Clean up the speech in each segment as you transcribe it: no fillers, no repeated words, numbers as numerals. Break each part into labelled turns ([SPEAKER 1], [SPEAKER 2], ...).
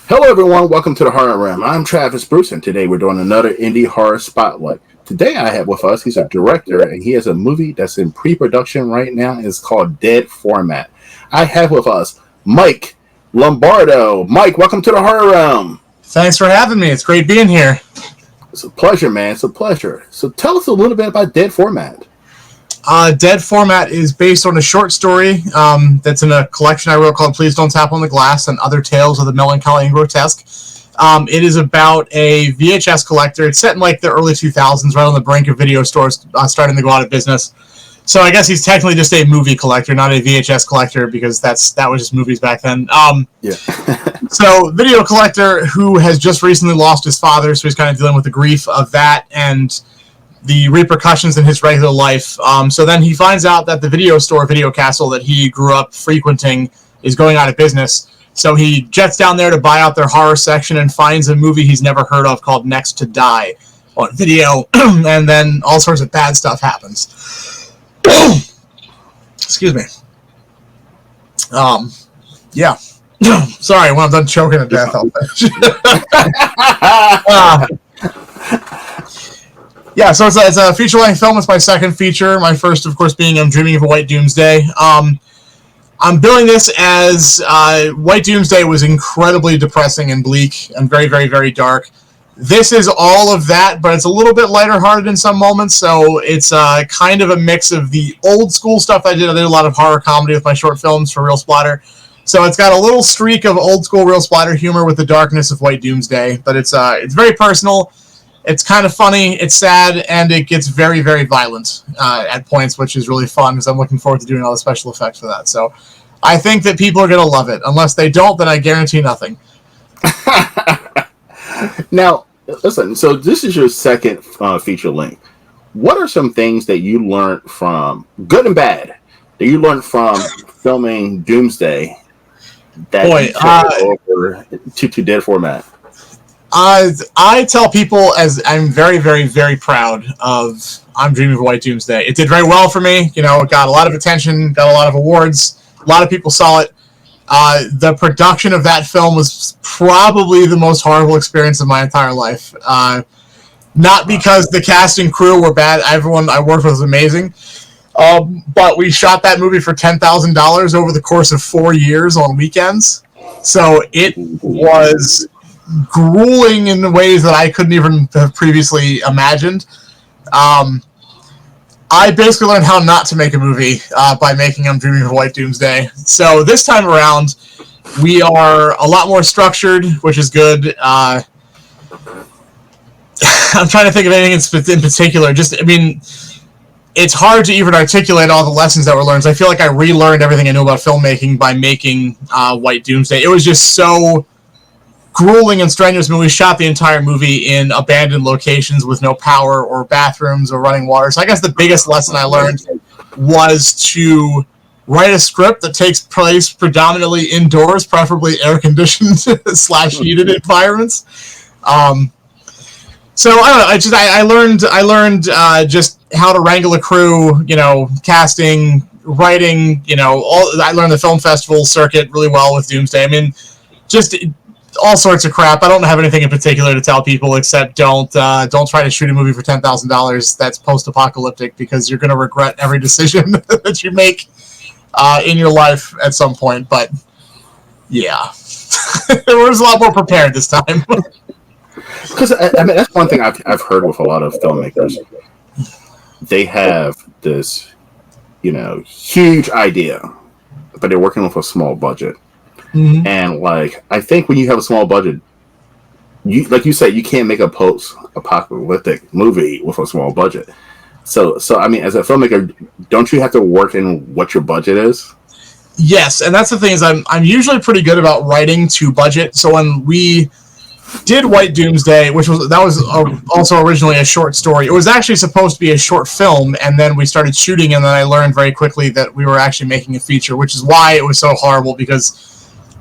[SPEAKER 1] Hello, everyone. Welcome to the Horror Room. I'm Travis Bruce, and today we're doing another indie horror spotlight. Today, I have with us, he's a director, and he has a movie that's in pre-production right now. It's called Dead Format. I have with us Mike Lombardo. Mike, welcome to the Horror Room.
[SPEAKER 2] Thanks for having me. It's great being here.
[SPEAKER 1] It's a pleasure, man. It's a pleasure. So tell us a little bit about Dead Format.
[SPEAKER 2] Dead Format is based on a short story that's in a collection I wrote called Please Don't Tap on the Glass and Other Tales of the Melancholy and Grotesque. It is about a VHS collector. It's set in like the early 2000s, right on the brink of video stores starting to go out of business. So I guess he's technically just a movie collector, not a VHS collector, because that was just movies back then.
[SPEAKER 1] Yeah.
[SPEAKER 2] So video collector who has just recently lost his father, so he's kind of dealing with the grief of that and the repercussions in his regular life. So then he finds out that the video store, Video Castle, that he grew up frequenting is going out of business. So he jets down there to buy out their horror section and finds a movie he's never heard of called Next to Die on video. And then all sorts of bad stuff happens. Excuse me. Yeah. Sorry, when I'm done choking to death, I'll finish. Yeah, so it's a feature-length film. It's my second feature. My first, of course, being I'm Dreaming of a White Doomsday. I'm billing this as White Doomsday was incredibly depressing and bleak and very, very, very dark. This is all of that, but it's a little bit lighter-hearted in some moments, so it's kind of a mix of the old-school stuff I did. I did a lot of horror comedy with my short films for Real Splatter. So it's got a little streak of old-school Real Splatter humor with the darkness of White Doomsday, but it's very personal. It's kind of funny, it's sad, and it gets very, very violent at points, which is really fun because I'm looking forward to doing all the special effects for that. So I think that people are going to love it. Unless they don't, then I guarantee nothing.
[SPEAKER 1] Now, listen, so this is your second feature length. What are some things that you learned from, good and bad, that you learned from filming Doomsday that you carried over to Dead Format?
[SPEAKER 2] I tell people as I'm very, very, very proud of I'm Dreaming of a White Doomsday. It did very well for me. You know, it got a lot of attention, got a lot of awards. A lot of people saw it. The production of that film was probably the most horrible experience of my entire life. Not because the cast and crew were bad. Everyone I worked with was amazing. But we shot that movie for $10,000 over the course of 4 years on weekends. So it was grueling in ways that I couldn't even have previously imagined. I basically learned how not to make a movie by making I'm Dreaming of a White Doomsday. So this time around, we are a lot more structured, which is good. I'm trying to think of anything in particular. It's hard to even articulate all the lessons that were learned. I feel like I relearned everything I knew about filmmaking by making White Doomsday. It was just so grueling and strenuous. I mean, we shot the entire movie in abandoned locations with no power or bathrooms or running water. So I guess the biggest lesson I learned was to write a script that takes place predominantly indoors, preferably air-conditioned / heated environments. So I don't know. I learned just how to wrangle a crew. You know, casting, writing. You know, I learned the film festival circuit really well with Doomsday. I mean, just all sorts of crap. I don't have anything in particular to tell people except don't try to shoot a movie for $10,000 that's post-apocalyptic, because you're going to regret every decision that you make in your life at some point. But yeah, we're just a lot more prepared this time.
[SPEAKER 1] Because I mean, that's one thing I've heard with a lot of filmmakers. They have this, huge idea, but they're working with a small budget. Mm-hmm. And I think when you have a small budget, like you said, you can't make a post-apocalyptic movie with a small budget. So I mean, as a filmmaker, don't you have to work in what your budget is?
[SPEAKER 2] Yes, and that's the thing is I'm usually pretty good about writing to budget. So when we did White Doomsday, that was also originally a short story. It was actually supposed to be a short film, and then we started shooting, and then I learned very quickly that we were actually making a feature, which is why it was so horrible, because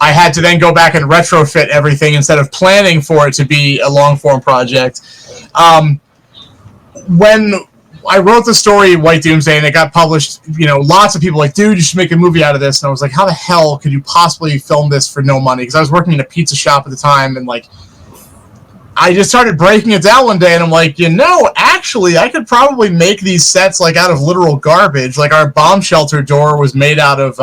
[SPEAKER 2] I had to then go back and retrofit everything instead of planning for it to be a long-form project. When I wrote the story White Doomsday, and it got published. Lots of people like, dude, you should make a movie out of this. And I was like, how the hell could you possibly film this for no money? Because I was working in a pizza shop at the time, and I just started breaking it down one day, and I'm like, actually, I could probably make these sets out of literal garbage. Our bomb shelter door was made out of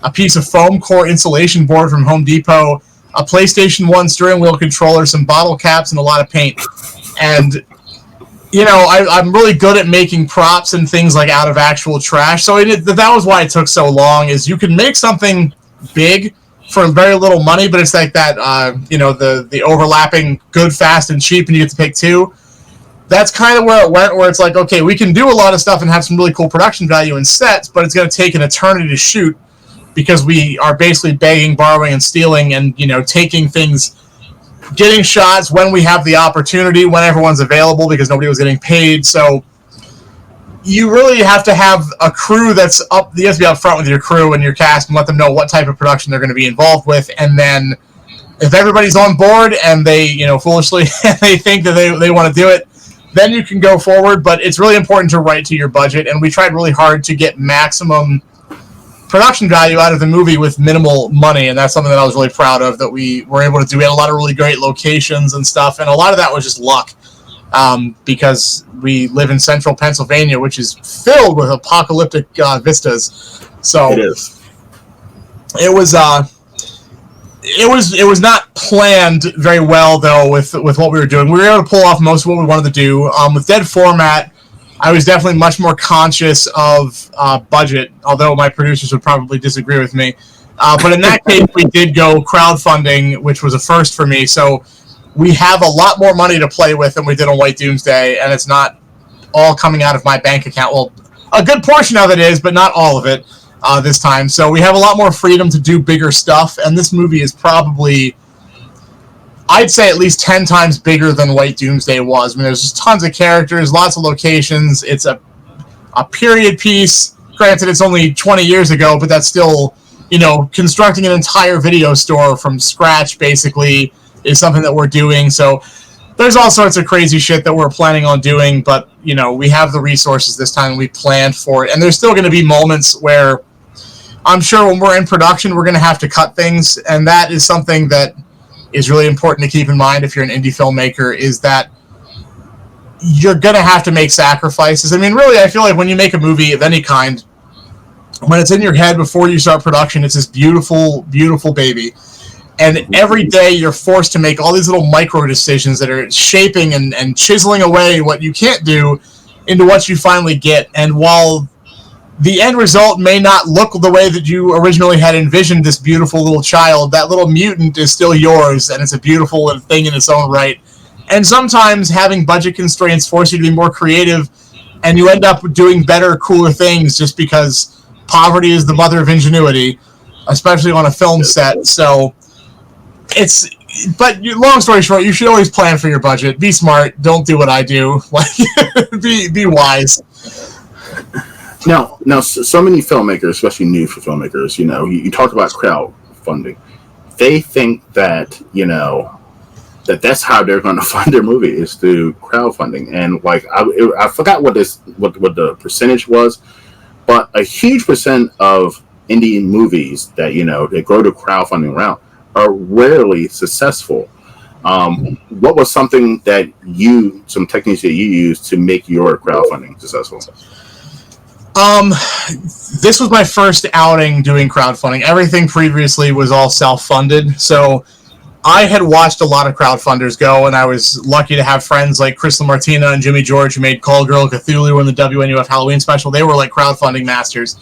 [SPEAKER 2] a piece of foam core insulation board from Home Depot, a PlayStation 1 steering wheel controller, some bottle caps, and a lot of paint. And I'm really good at making props and things out of actual trash. So that was why it took so long. Is you can make something big for very little money, but it's like that, the overlapping good, fast, and cheap, and you get to pick two. That's kind of where it went, where it's like, okay, we can do a lot of stuff and have some really cool production value in sets, but it's going to take an eternity to shoot because we are basically begging, borrowing, and stealing, and taking things, getting shots when we have the opportunity, when everyone's available, because nobody was getting paid. So you really have to have a crew that's up. You have to be up front with your crew and your cast and let them know what type of production they're going to be involved with. And then if everybody's on board and they, foolishly, they think that they want to do it, then you can go forward. But it's really important to write to your budget. And we tried really hard to get maximum production value out of the movie with minimal money, and that's something that I was really proud of that we were able to do. We had a lot of really great locations and stuff, and a lot of that was just luck, because we live in central Pennsylvania, which is filled with apocalyptic vistas. So
[SPEAKER 1] it is.
[SPEAKER 2] It was not planned very well though with what we were doing. We were able to pull off most of what we wanted to do. With Dead Format, I was definitely much more conscious of budget, although my producers would probably disagree with me. But in that case, we did go crowdfunding, which was a first for me. So we have a lot more money to play with than we did on White Doomsday, and it's not all coming out of my bank account. Well, a good portion of it is, but not all of it this time. So we have a lot more freedom to do bigger stuff, and this movie is probably, I'd say, at least 10 times bigger than White Doomsday was. I mean, there's just tons of characters, lots of locations. It's a period piece. Granted, it's only 20 years ago, but that's still, constructing an entire video store from scratch, basically, is something that we're doing. So there's all sorts of crazy shit that we're planning on doing, but, we have the resources this time. We planned for it. And there's still going to be moments where I'm sure when we're in production, we're going to have to cut things, and that is something that is really important to keep in mind if you're an indie filmmaker, is that you're going to have to make sacrifices. I mean, really, I feel like when you make a movie of any kind, when it's in your head before you start production, it's this beautiful, beautiful baby. And every day you're forced to make all these little micro decisions that are shaping and chiseling away what you can't do into what you finally get. And while the end result may not look the way that you originally had envisioned this beautiful little child, that little mutant is still yours, and it's a beautiful thing in its own right. And sometimes having budget constraints force you to be more creative, and you end up doing better, cooler things just because poverty is the mother of ingenuity, especially on a film set. So but long story short, you should always plan for your budget. Be smart. Don't do what I do. Be wise.
[SPEAKER 1] Now, so many filmmakers, especially new filmmakers, you talk about crowdfunding. They think that, that's how they're going to fund their movie, is through crowdfunding. And I forgot what the percentage was, but a huge percent of indie movies that, they go to crowdfunding route are rarely successful. What was something that some techniques that you used to make your crowdfunding successful?
[SPEAKER 2] This was my first outing doing crowdfunding. Everything previously was all self-funded. So I had watched a lot of crowdfunders go, and I was lucky to have friends like Chris LaMartina and Jimmy George, who made Call Girl Cthulhu and the WNUF Halloween special. They were like crowdfunding masters.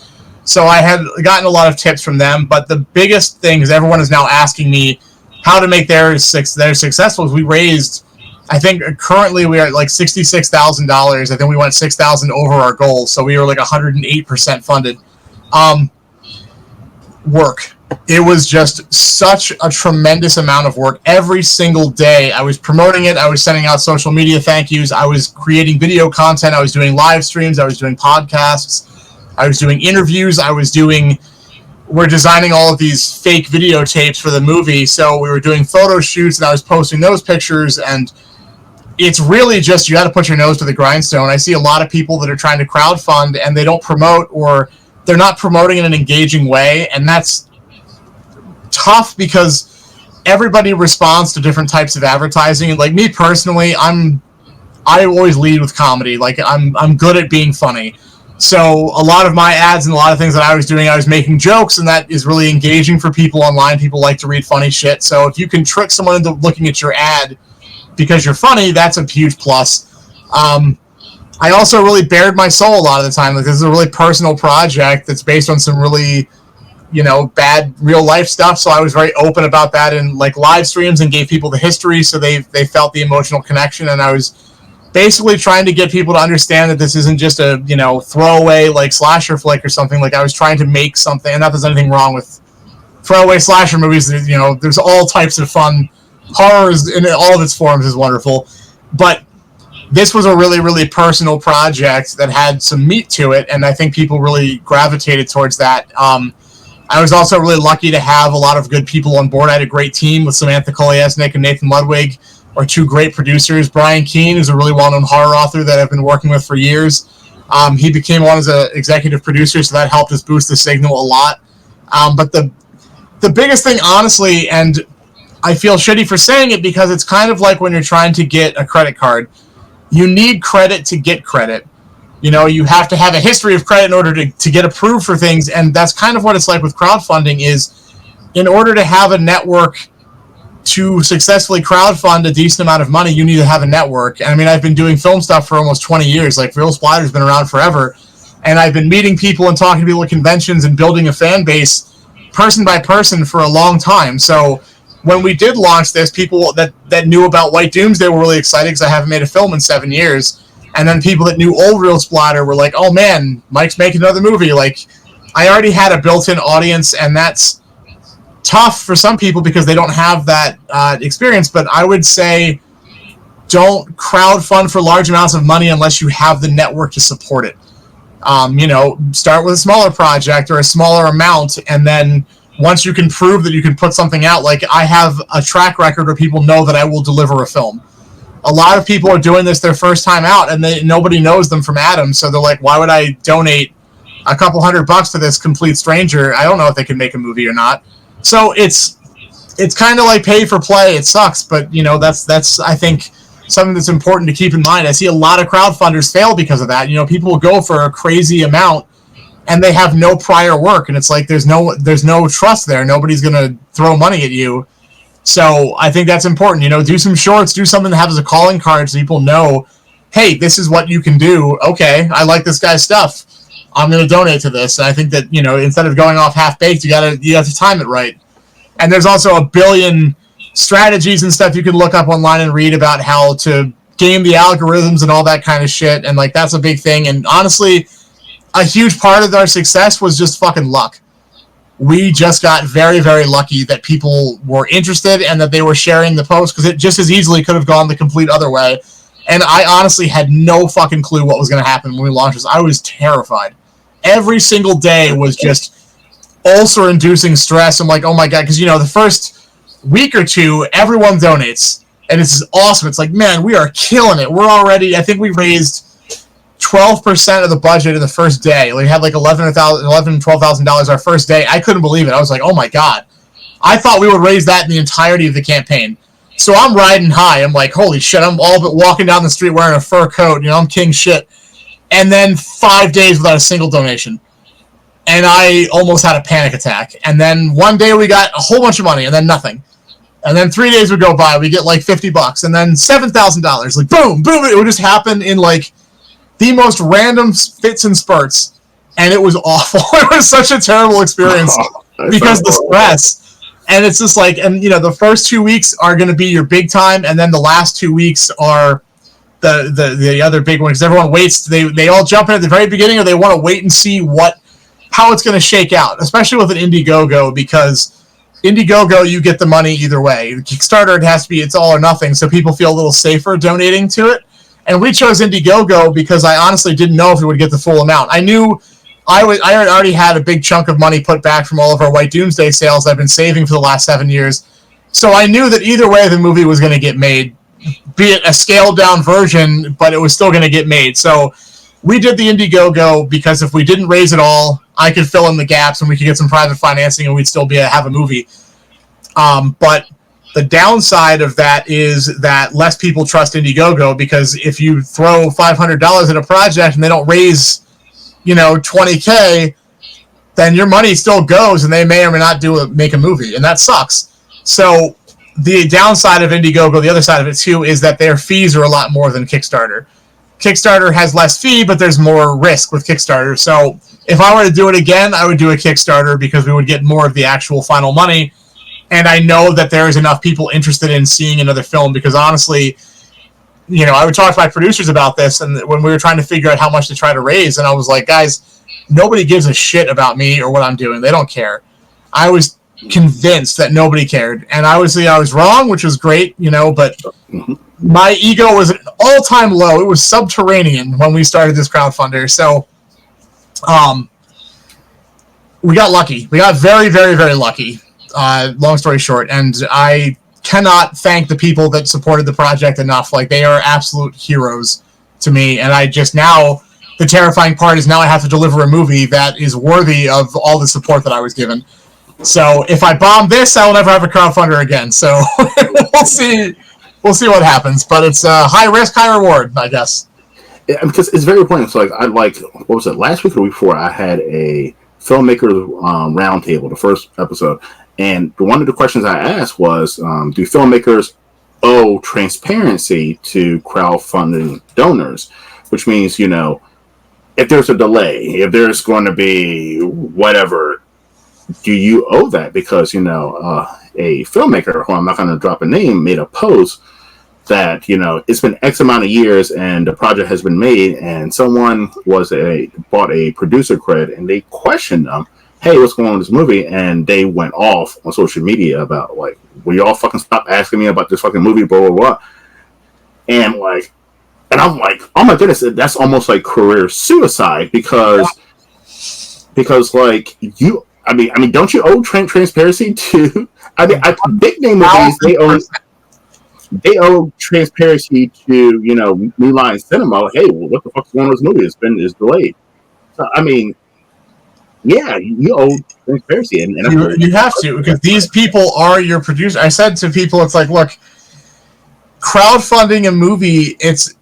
[SPEAKER 2] So I had gotten a lot of tips from them. But the biggest thing is everyone is now asking me how to make theirs successful. We raised, I think currently we are at like $66,000. I think we went $6,000 over our goal, so we were like 108% funded. Work. It was just such a tremendous amount of work. Every single day I was promoting it. I was sending out social media thank yous. I was creating video content. I was doing live streams. I was doing podcasts. I was doing interviews. We're designing all of these fake videotapes for the movie, so we were doing photo shoots, and I was posting those pictures, and it's really just you got to put your nose to the grindstone. I see a lot of people that are trying to crowdfund and they don't promote, or they're not promoting in an engaging way, and that's tough because everybody responds to different types of advertising. Like me personally, I always lead with comedy. Like I'm good at being funny. So a lot of my ads and a lot of things that I was doing, I was making jokes, and that is really engaging for people online. People like to read funny shit. So if you can trick someone into looking at your ad because you're funny, that's a huge plus. I also really bared my soul a lot of the time. Like, this is a really personal project that's based on some really, bad real life stuff. So I was very open about that in like live streams and gave people the history so they felt the emotional connection. And I was basically trying to get people to understand that this isn't just a, throwaway like slasher flick or something. Like, I was trying to make something, and not that there's anything wrong with throwaway slasher movies. There's all types of fun. Horror in all of its forms is wonderful, but this was a really, really personal project that had some meat to it, and I think people really gravitated towards that. I was also really lucky to have a lot of good people on board. I had a great team with Samantha Koliesnik and Nathan Ludwig, are two great producers. Brian Keene is a really well-known horror author that I've been working with for years. He became one as an executive producer, so that helped us boost the signal a lot. But the biggest thing, honestly, and I feel shitty for saying it because it's kind of like when you're trying to get a credit card. You need credit to get credit. You have to have a history of credit in order to get approved for things, and that's kind of what it's like with crowdfunding is in order to have a network to successfully crowdfund a decent amount of money, you need to have a network. And I mean, I've been doing film stuff for almost 20 years. Like, Real Splatter's been around forever, and I've been meeting people and talking to people at conventions and building a fan base person by person for a long time. So when we did launch this, people that knew about White Doomsday were really excited because I haven't made a film in 7 years. And then people that knew old Real Splatter were like, oh man, Mike's making another movie. Like, I already had a built-in audience, and that's tough for some people because they don't have that experience. But I would say don't crowdfund for large amounts of money unless you have the network to support it. Start with a smaller project or a smaller amount, and then once you can prove that you can put something out, like I have a track record where people know that I will deliver a film. A lot of people are doing this their first time out, and nobody knows them from Adam, so they're like, why would I donate a couple $100 to this complete stranger? I don't know if they can make a movie or not. So it's kind of like pay for play. It sucks, but that's I think something that's important to keep in mind. I see a lot of crowdfunders fail because of that. People will go for a crazy amount and they have no prior work, and it's like there's no trust there. Nobody's gonna throw money at you. So I think that's important. Do some shorts, do something that has a calling card so people know, hey, this is what you can do. Okay, I like this guy's stuff. I'm going to donate to this. And I think that, instead of going off half-baked, you have to time it right. And there's also a billion strategies and stuff you can look up online and read about how to game the algorithms and all that kind of shit. And, like, that's a big thing. And honestly, a huge part of our success was just fucking luck. We just got very, very lucky that people were interested and that they were sharing the post, because it just as easily could have gone the complete other way. And I honestly had no fucking clue what was going to happen when we launched this. I was terrified. Every single day was just ulcer-inducing stress. I'm like, oh my God, because, the first week or two, everyone donates. And it's awesome. It's like, man, we are killing it. We're already, I think we raised 12% of the budget in the first day. We had like $12,000 our first day. I couldn't believe it. I was like, oh my God. I thought we would raise that in the entirety of the campaign. So I'm riding high. I'm like, holy shit, I'm all but walking down the street wearing a fur coat. I'm king shit. And then 5 days without a single donation. And I almost had a panic attack. And then one day we got a whole bunch of money, and then nothing. And then 3 days would go by. We get like $50, and then $7,000. Like, boom, boom. It would just happen in like the most random fits and spurts. And it was awful. It was such a terrible experience because the stress. And it's just like, and the first 2 weeks are going to be your big time, and then the last 2 weeks are the other big one, because everyone waits. They all jump in at the very beginning, or they want to wait and see how it's going to shake out, especially with an Indiegogo, because Indiegogo, you get the money either way. Kickstarter, it has to be, it's all or nothing, so people feel a little safer donating to it. And we chose Indiegogo because I honestly didn't know if we would get the full amount. I knew I already had a big chunk of money put back from all of our White Doomsday sales I've been saving for the last 7 years. So I knew that either way the movie was going to get made. be it a scaled down version, but it was still going to get made. So we did the Indiegogo because if we didn't raise it all, I could fill in the gaps and we could get some private financing and we'd still have a movie. But the downside of that is that less people trust Indiegogo, because if you throw $500 at a project and they don't raise, $20K, then your money still goes and they may or may not make a movie, and that sucks. So the downside of Indiegogo, the other side of it too, is that their fees are a lot more than Kickstarter. Kickstarter has less fee, but there's more risk with Kickstarter. So if I were to do it again, I would do a Kickstarter because we would get more of the actual final money. And I know that there is enough people interested in seeing another film, because honestly, I would talk to my producers about this, and when we were trying to figure out how much to try to raise, and I was like, guys, nobody gives a shit about me or what I'm doing. They don't care. I was convinced that nobody cared. And obviously I was wrong, which was great, but my ego was at an all-time low. It was subterranean when we started this crowdfunder. So we got lucky. We got very, very, very lucky. Long story short, and I cannot thank the people that supported the project enough. Like, they are absolute heroes to me, and I just now, the terrifying part is now I have to deliver a movie that is worthy of all the support that I was given. So if I bomb this, I will never have a crowdfunder again. So we'll see what happens, but it's high risk, high reward, I guess.
[SPEAKER 1] Yeah, because it's very important. So what was it, last week or the week before, I had a filmmaker roundtable, the first episode. And one of the questions I asked was, do filmmakers owe transparency to crowdfunding donors? Which means, if there's a delay, if there's going to be whatever, do you owe that? Because, a filmmaker, who I'm not going to drop a name, made a post that, it's been X amount of years and the project has been made, and someone bought a producer credit, and they questioned them. Hey, what's going on with this movie? And they went off on social media about, will y'all fucking stop asking me about this fucking movie, blah, blah, blah. And I'm like, oh my goodness, that's almost like career suicide, because don't you owe transparency to, big name movies, they owe transparency to, New Line Cinema. Hey, well, what the fuck's going on with this movie? It's delayed. So, yeah, you owe transparency, and
[SPEAKER 2] you have to, because these people are your producers. I said to people, it's like, look, crowdfunding a movie, it's,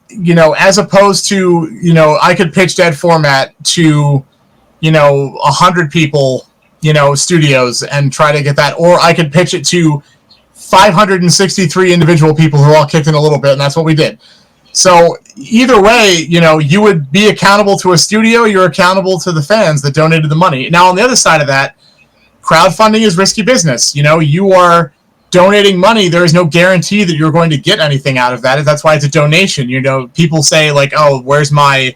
[SPEAKER 2] as opposed to, I could pitch dead format to, 100 people, studios, and try to get that, or I could pitch it to 563 individual people who all kicked in a little bit, and that's what we did. So either way, you would be accountable to a studio, you're accountable to the fans that donated the money. Now, on the other side of that, crowdfunding is risky business. You are donating money. There is no guarantee that you're going to get anything out of that. That's why it's a donation. People say, like, oh, where's my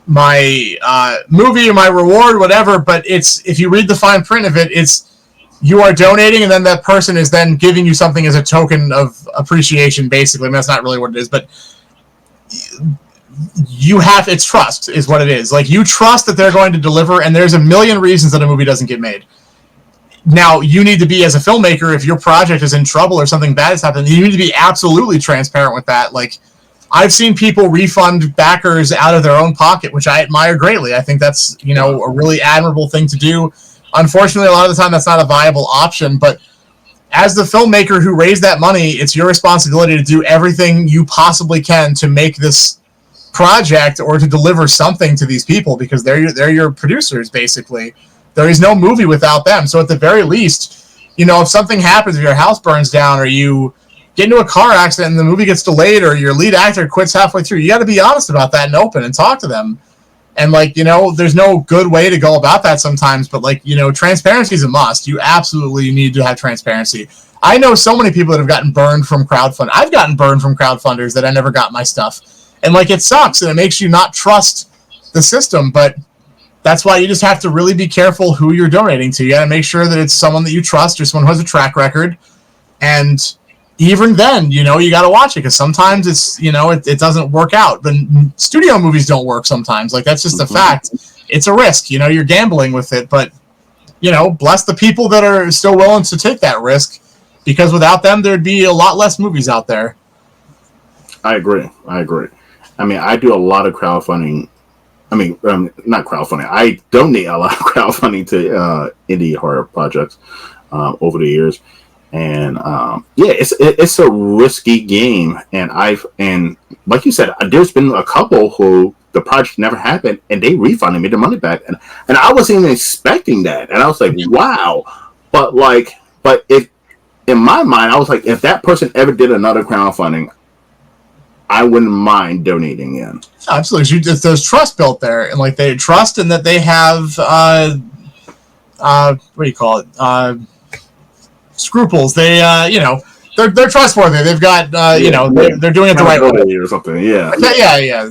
[SPEAKER 2] movie or my reward, whatever. But if you read the fine print of it, you are donating, and then that person is then giving you something as a token of appreciation, basically. That's not really what it is, but it's trust is what it is. Like, you trust that they're going to deliver, and there's a million reasons that a movie doesn't get made. Now, you need to be, as a filmmaker, if your project is in trouble or something bad has happened, you need to be absolutely transparent with that. Like, I've seen people refund backers out of their own pocket, which I admire greatly. I think that's, a really admirable thing to do. Unfortunately, a lot of the time that's not a viable option, but as the filmmaker who raised that money, it's your responsibility to do everything you possibly can to make this project or to deliver something to these people, because they're your producers, basically. There is no movie without them. So at the very least, if something happens, if your house burns down or you get into a car accident and the movie gets delayed or your lead actor quits halfway through, you got to be honest about that and open and talk to them. And, there's no good way to go about that sometimes, but, transparency is a must. You absolutely need to have transparency. I know so many people that have gotten burned from crowdfunding. I've gotten burned from crowdfunders that I never got my stuff. And, it sucks, and it makes you not trust the system, but that's why you just have to really be careful who you're donating to. You got to make sure that it's someone that you trust or someone who has a track record. And even then, you got to watch it, because sometimes it's, it doesn't work out. The studio movies don't work sometimes. That's just a fact. It's a risk, you're gambling with it, but, bless the people that are still willing to take that risk, because without them, there'd be a lot less movies out there.
[SPEAKER 1] I agree. I mean, I do a lot of crowdfunding. I mean, not crowdfunding. I donate a lot of crowdfunding to indie horror projects over the years, and yeah, it's a risky game. And like you said, there's been a couple who the project never happened, and they refunded me the money back, and I wasn't even expecting that, and I was like, wow. But if in my mind, I was like, if that person ever did another crowdfunding, I wouldn't mind donating in.
[SPEAKER 2] Absolutely. There's trust built there, and like they trust in that they have what do you call it? Scruples. They they're trustworthy. They've got they're doing it the right way
[SPEAKER 1] or something. Yeah.
[SPEAKER 2] Yeah.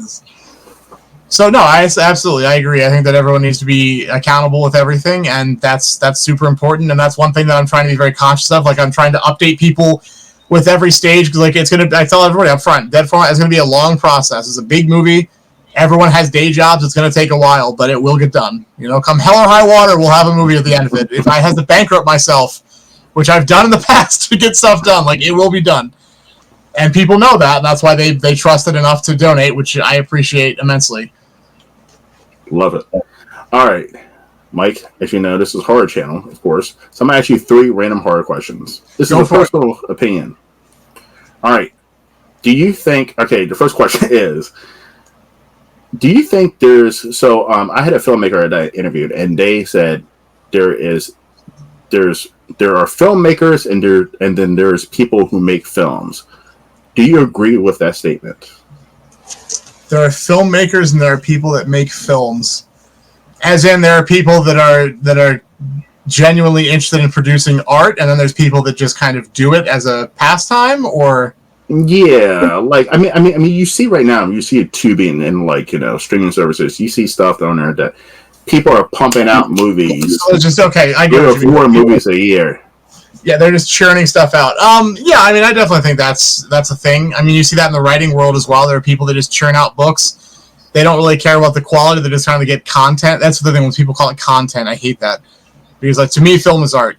[SPEAKER 2] So no, I agree. I think that everyone needs to be accountable with everything, and that's super important. And that's one thing that I'm trying to be very conscious of. Like I'm trying to update people with every stage, because like I tell everybody up front, Dead Format is going to be a long process. It's a big movie. Everyone has day jobs. It's going to take a while, but it will get done. Come hell or high water, we'll have a movie at the end of it. If I have to bankrupt myself, which I've done in the past to get stuff done, like it will be done. And people know that, and that's why they trusted enough to donate, which I appreciate immensely.
[SPEAKER 1] Love it. All right, Mike, as you know, this is Horror Channel, of course. So I'm going to ask you 3 random horror questions. This is a personal opinion. All right. Do you think... Okay, the first question is, do you think there's... So I had a filmmaker that I interviewed, and they said there are filmmakers and then there's people who make films. Do you agree with that statement?
[SPEAKER 2] There are filmmakers and there are people that make films. As in, there are people that are genuinely interested in producing art, and then there's people that just kind of do it as a pastime, or...
[SPEAKER 1] Yeah, like I mean, you see right now, you see it Tubi and like streaming services. You see stuff on there that people are pumping out movies.
[SPEAKER 2] So it's just okay. I get
[SPEAKER 1] 4 movies a year.
[SPEAKER 2] Yeah, they're just churning stuff out. Yeah, I mean, I definitely think that's a thing. I mean, you see that in the writing world as well. There are people that just churn out books. They don't really care about the quality. They're just trying to get content. That's the thing when people call it content. I hate that because, like, to me, film is art.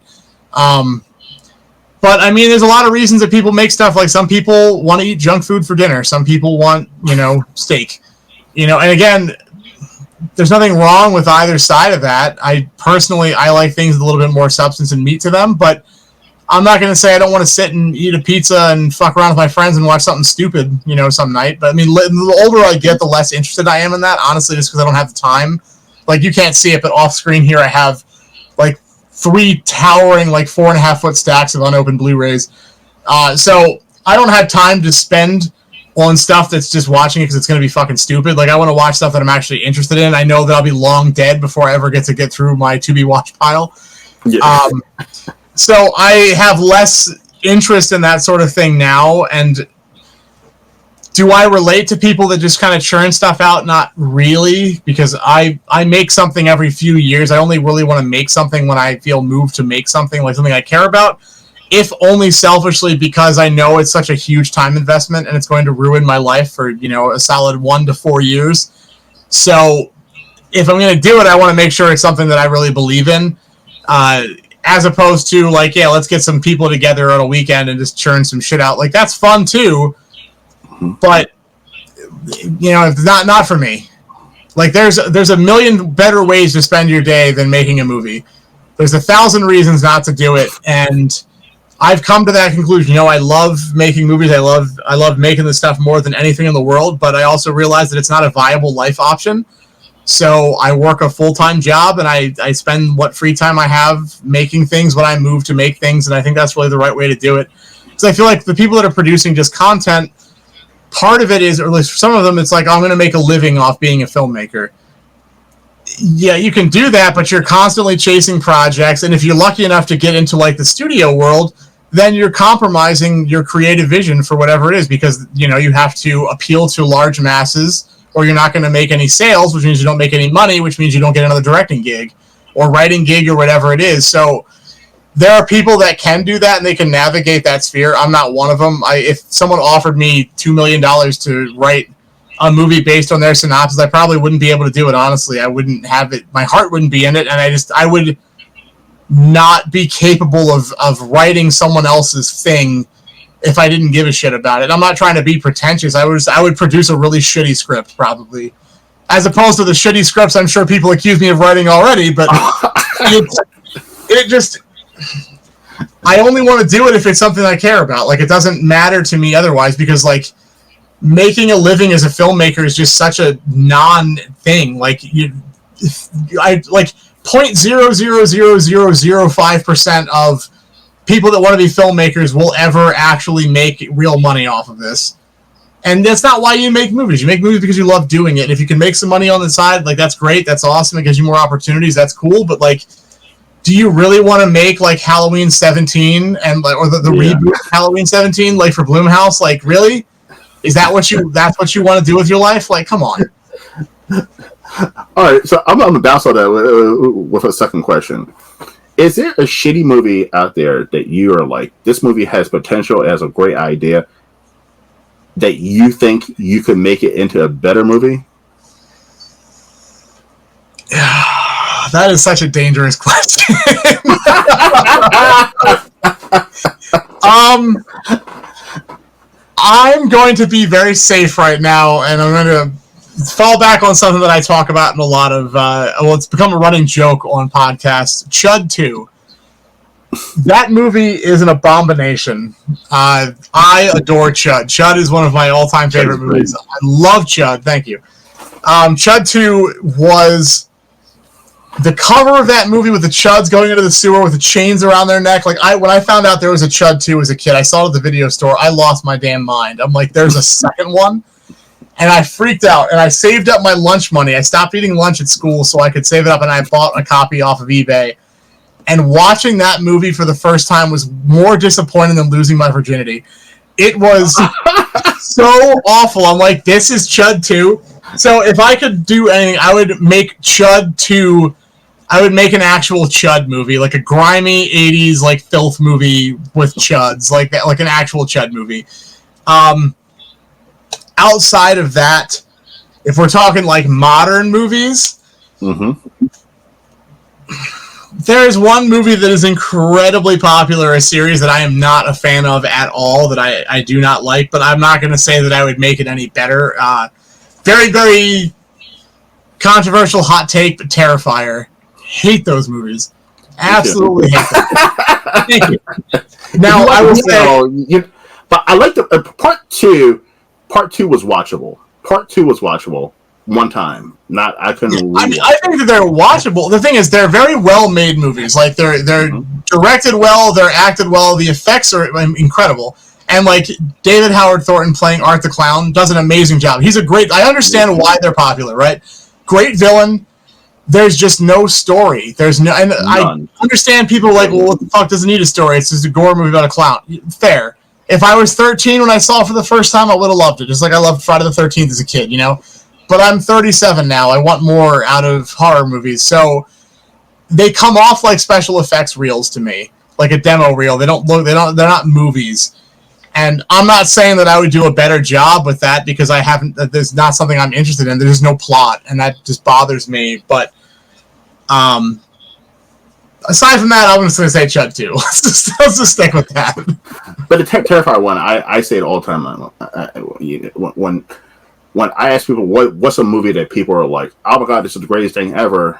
[SPEAKER 2] But I mean, there's a lot of reasons that people make stuff. Like some people want to eat junk food for dinner. Some people want, steak. And again, there's nothing wrong with either side of that. I like things with a little bit more substance and meat to them, but I'm not going to say I don't want to sit and eat a pizza and fuck around with my friends and watch something stupid, some night. But I mean, the older I get, the less interested I am in that, honestly, just because I don't have the time. Like, you can't see it, but off screen here I have, like, 3 towering, like, 4.5-foot stacks of unopened Blu-rays. So I don't have time to spend on stuff that's just watching it because it's going to be fucking stupid. Like, I want to watch stuff that I'm actually interested in. I know that I'll be long dead before I ever get through my to-be-watched pile. Yeah. So I have less interest in that sort of thing now, and do I relate to people that just kind of churn stuff out? Not really, because I make something every few years. I only really want to make something when I feel moved to make something, like something I care about, if only selfishly because I know it's such a huge time investment and it's going to ruin my life for, a solid 1 to 4 years. So if I'm going to do it, I want to make sure it's something that I really believe in. As opposed to like, yeah, let's get some people together on a weekend and just churn some shit out. Like, that's fun too, but not for me. Like, there's a million better ways to spend your day than making a movie. There's 1,000 reasons not to do it, and I've come to that conclusion. I love making movies. I love making this stuff more than anything in the world, but I also realize that it's not a viable life option. So I work a full-time job, and I spend what free time I have making things when I move to make things, and I think that's really the right way to do it. Because I feel like the people that are producing just content, part of it is, or at least for some of them, it's like, I'm going to make a living off being a filmmaker. Yeah, you can do that, but you're constantly chasing projects, and if you're lucky enough to get into like the studio world, then you're compromising your creative vision for whatever it is, because you have to appeal to large masses, or you're not going to make any sales, which means you don't make any money, which means you don't get another directing gig or writing gig or whatever it is. So there are people that can do that and they can navigate that sphere. I'm not one of them. If someone offered me $2 million to write a movie based on their synopsis, I probably wouldn't be able to do it, honestly. I wouldn't have it. My heart wouldn't be in it, and I would not be capable of writing someone else's thing if I didn't give a shit about it. I'm not trying to be pretentious. I would produce a really shitty script probably, as opposed to the shitty scripts I'm sure people accuse me of writing already. But it just, I only want to do it if it's something I care about. Like, it doesn't matter to me otherwise, because like making a living as a filmmaker is just such a non-thing. Like I like 0.00005% of people that want to be filmmakers will ever actually make real money off of this. And that's not why you make movies. You make movies because you love doing it. And if you can make some money on the side, like, that's great. That's awesome. It gives you more opportunities. That's cool. But like, do you really want to make like Halloween 17 and or the reboot of Halloween 17 like for Blumhouse? Like, really? Is that what that's what you want to do with your life? Like, come on.
[SPEAKER 1] All right, so I'm going to bounce on that with a second question. Is there a shitty movie out there that you are like, this movie has potential as a great idea, that you think you could make it into a better movie?
[SPEAKER 2] That is such a dangerous question. I'm going to be very safe right now, and I'm going to fall back on something that I talk about in a lot of, it's become a running joke on podcasts. Chud 2. That movie is an abomination. I adore Chud. Chud is one of my all-time favorite movies. I love Chud. Thank you. Chud 2 was the cover of that movie with the Chuds going into the sewer with the chains around their neck. Like, when I found out there was a Chud 2 as a kid, I saw it at the video store. I lost my damn mind. I'm like, there's a second one? And I freaked out, and I saved up my lunch money. I stopped eating lunch at school so I could save it up, and I bought a copy off of eBay. And watching that movie for the first time was more disappointing than losing my virginity. It was so awful. I'm like, this is Chud 2? So if I could do anything, I would make Chud 2. I would make an actual Chud movie, like a grimy 80s like filth movie with Chuds, like that, like an actual Chud movie. Outside of that, if we're talking like modern movies, there's one movie that is incredibly popular, a series that I am not a fan of at all, that I do not like, but I'm not going to say that I would make it any better. Very, very controversial hot take, but Terrifier. Hate those movies. Absolutely hate them. Thank you. Now, I will say...
[SPEAKER 1] but I like the... Part 2 was watchable. Part 2 was watchable one time. I couldn't...
[SPEAKER 2] I think that they're watchable. The thing is, they're very well-made movies. Like, they're directed well, they're acted well, the effects are incredible. And, like, David Howard Thornton playing Art the Clown does an amazing job. He's a great... I understand why they're popular, right? Great villain. There's just no story. There's no... And I understand people are like, well, what the fuck doesn't need a story? It's just a gore movie about a clown. Fair. If I was 13 when I saw it for the first time, I would have loved it. Just like I loved Friday the 13th as a kid, you know? But I'm 37 now. I want more out of horror movies. So they come off like special effects reels to me. Like a demo reel. They're not movies. And I'm not saying that I would do a better job with that because there's not something I'm interested in. There's no plot, and that just bothers me. But aside from that, I'm just going to say Chud 2. Let's just stick with that.
[SPEAKER 1] But the Terrifier one, I say it all the time. When I ask people what's a movie that people are like, oh my god, this is the greatest thing ever,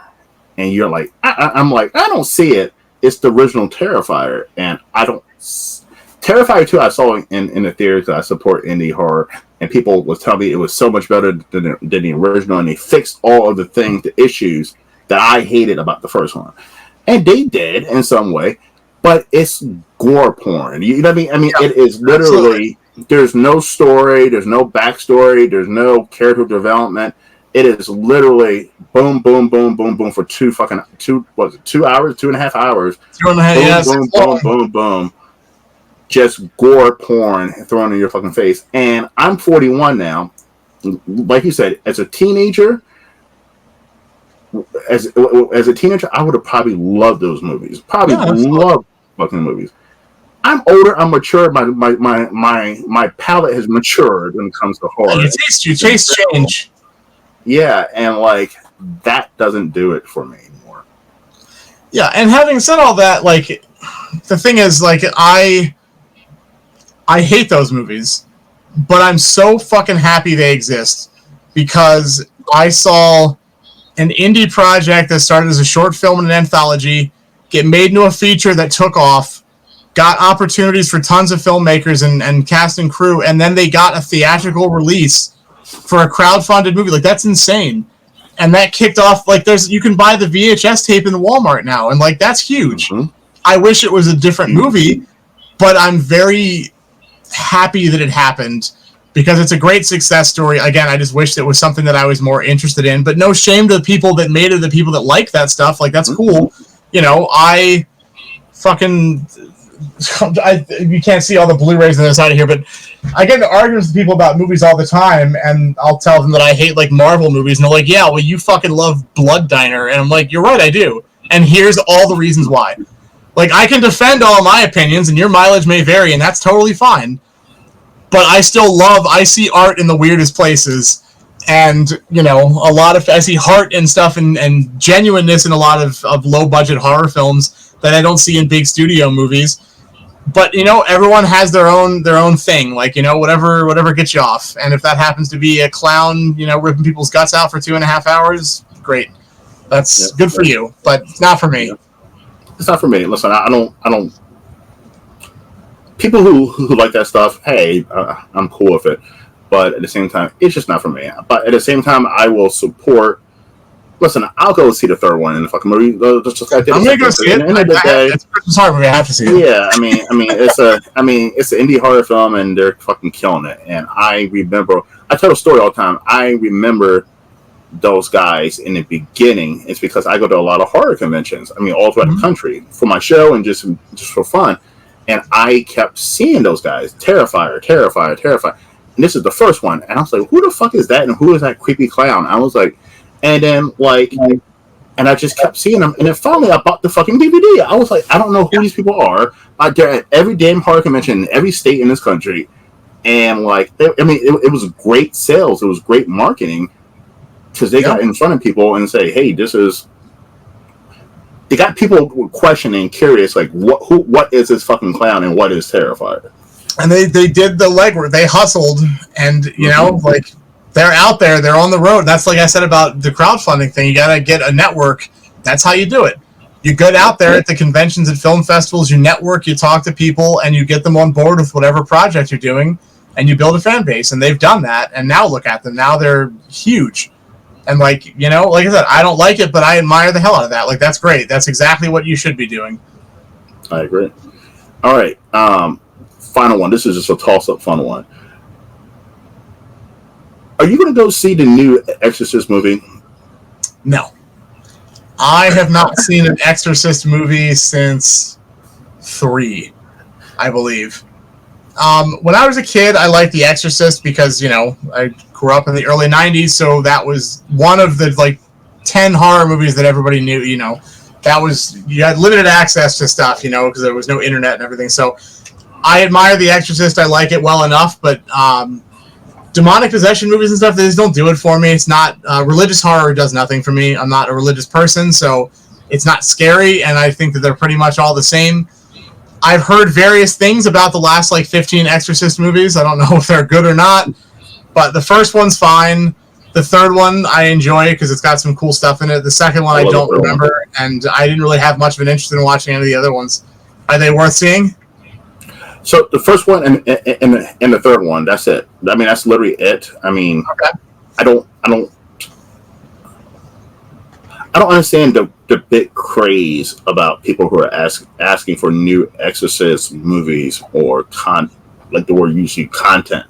[SPEAKER 1] and you're like, I'm like, I don't see it. It's the original Terrifier, and I don't. Terrifier 2 I saw in the theaters that I support indie horror, and people was telling me it was so much better than the original, and they fixed all of the things, the issues that I hated about the first one. And they did in some way, but it's gore porn. You know what I mean? I mean, it is literally, there's no story, there's no backstory, there's no character development. It is literally boom, boom, boom, boom, boom for 2 hours, 2.5 hours.
[SPEAKER 2] 2.5,
[SPEAKER 1] boom, boom, boom, boom. Just gore porn thrown in your fucking face. And I'm 41 now. Like you said, as a teenager, I would have probably loved those movies. Probably loved fucking movies. I'm older. I'm mature. My palate has matured when it comes to horror.
[SPEAKER 2] Your taste change.
[SPEAKER 1] Yeah, and like that doesn't do it for me anymore. Yeah,
[SPEAKER 2] and having said all that, like the thing is, like I I hate those movies, but I'm so fucking happy they exist because I saw an indie project that started as a short film and an anthology get made into a feature that took off, got opportunities for tons of filmmakers and cast and crew, and then they got a theatrical release for a crowdfunded movie. Like, that's insane. And that kicked off, like, you can buy the VHS tape in Walmart now, and, like, that's huge. Mm-hmm. I wish it was a different movie, but I'm very happy that it happened because it's a great success story. Again, I just wish it was something that I was more interested in, but no shame to the people that made it, the people that like that stuff. Like, that's cool. You know, I fucking... you can't see all the Blu-rays on the side of here, but I get into arguments with people about movies all the time, and I'll tell them that I hate, like, Marvel movies, and they're like, yeah, well, you fucking love Blood Diner. And I'm like, you're right, I do. And here's all the reasons why. Like, I can defend all my opinions, and your mileage may vary, and that's totally fine. But I still I see art in the weirdest places, and, you know, I see heart and stuff and genuineness in a lot of low-budget horror films that I don't see in big studio movies. But, you know, everyone has their own thing, like, you know, whatever gets you off. And if that happens to be a clown, you know, ripping people's guts out for 2.5 hours, great. That's good for you, but it's not for me.
[SPEAKER 1] It's not for me. Listen, I don't. People who like that stuff, hey, I'm cool with it. But at the same time, it's just not for me. But at the same time, I will support. Listen, I'll go see the third one in the fucking movie. Just like
[SPEAKER 2] I'm gonna go see it. It's a Christmas horror movie. I have to see it.
[SPEAKER 1] Yeah, I mean, it's an indie horror film, and they're fucking killing it. And I tell a story all the time. I remember those guys in the beginning. It's because I go to a lot of horror conventions. I mean, all throughout the country for my show and just for fun. And I kept seeing those guys, Terrifier. And this is the first one. And I was like, who the fuck is that? And who is that creepy clown? I was like, and then and I just kept seeing them. And then finally I bought the fucking DVD. I was like, I don't know who these people are. They're at every damn horror convention in every state in this country. And like, it was great sales. It was great marketing. Because they got in front of people and say, hey, they got people questioning, curious, like, what is this fucking clown and what is Terrifier?
[SPEAKER 2] And they did the legwork. They hustled, and, you know, like, they're out there. They're on the road. That's like I said about the crowdfunding thing. You got to get a network. That's how you do it. You get out there at the conventions and film festivals, you network, you talk to people, and you get them on board with whatever project you're doing, and you build a fan base. And they've done that, and now look at them. Now they're huge. And, like, you know, like I said, I don't like it, but I admire the hell out of that. Like, that's great. That's exactly what you should be doing.
[SPEAKER 1] I agree. All right. Final one. This is just a toss-up final one. Are you going to go see the new Exorcist movie?
[SPEAKER 2] No. I have not seen an Exorcist movie since 3, I believe. When I was a kid, I liked The Exorcist because, you know, I grew up in the early 90s, so that was one of the, like, 10 horror movies that everybody knew, you know. You had limited access to stuff, you know, because there was no internet and everything. So I admire The Exorcist. I like it well enough, but demonic possession movies and stuff, they just don't do it for me. It's not, religious horror does nothing for me. I'm not a religious person, so it's not scary, and I think that they're pretty much all the same. I've heard various things about the last, like, 15 Exorcist movies. I don't know if they're good or not, but the first one's fine. The third one I enjoy because it's got some cool stuff in it. The second one I don't remember, and I didn't really have much of an interest in watching any of the other ones. Are they worth seeing?
[SPEAKER 1] So the first one and the third one, that's it. I mean, that's literally it. I mean, okay. I don't understand the big craze about people who are asking for new Exorcist movies or like the word usually content.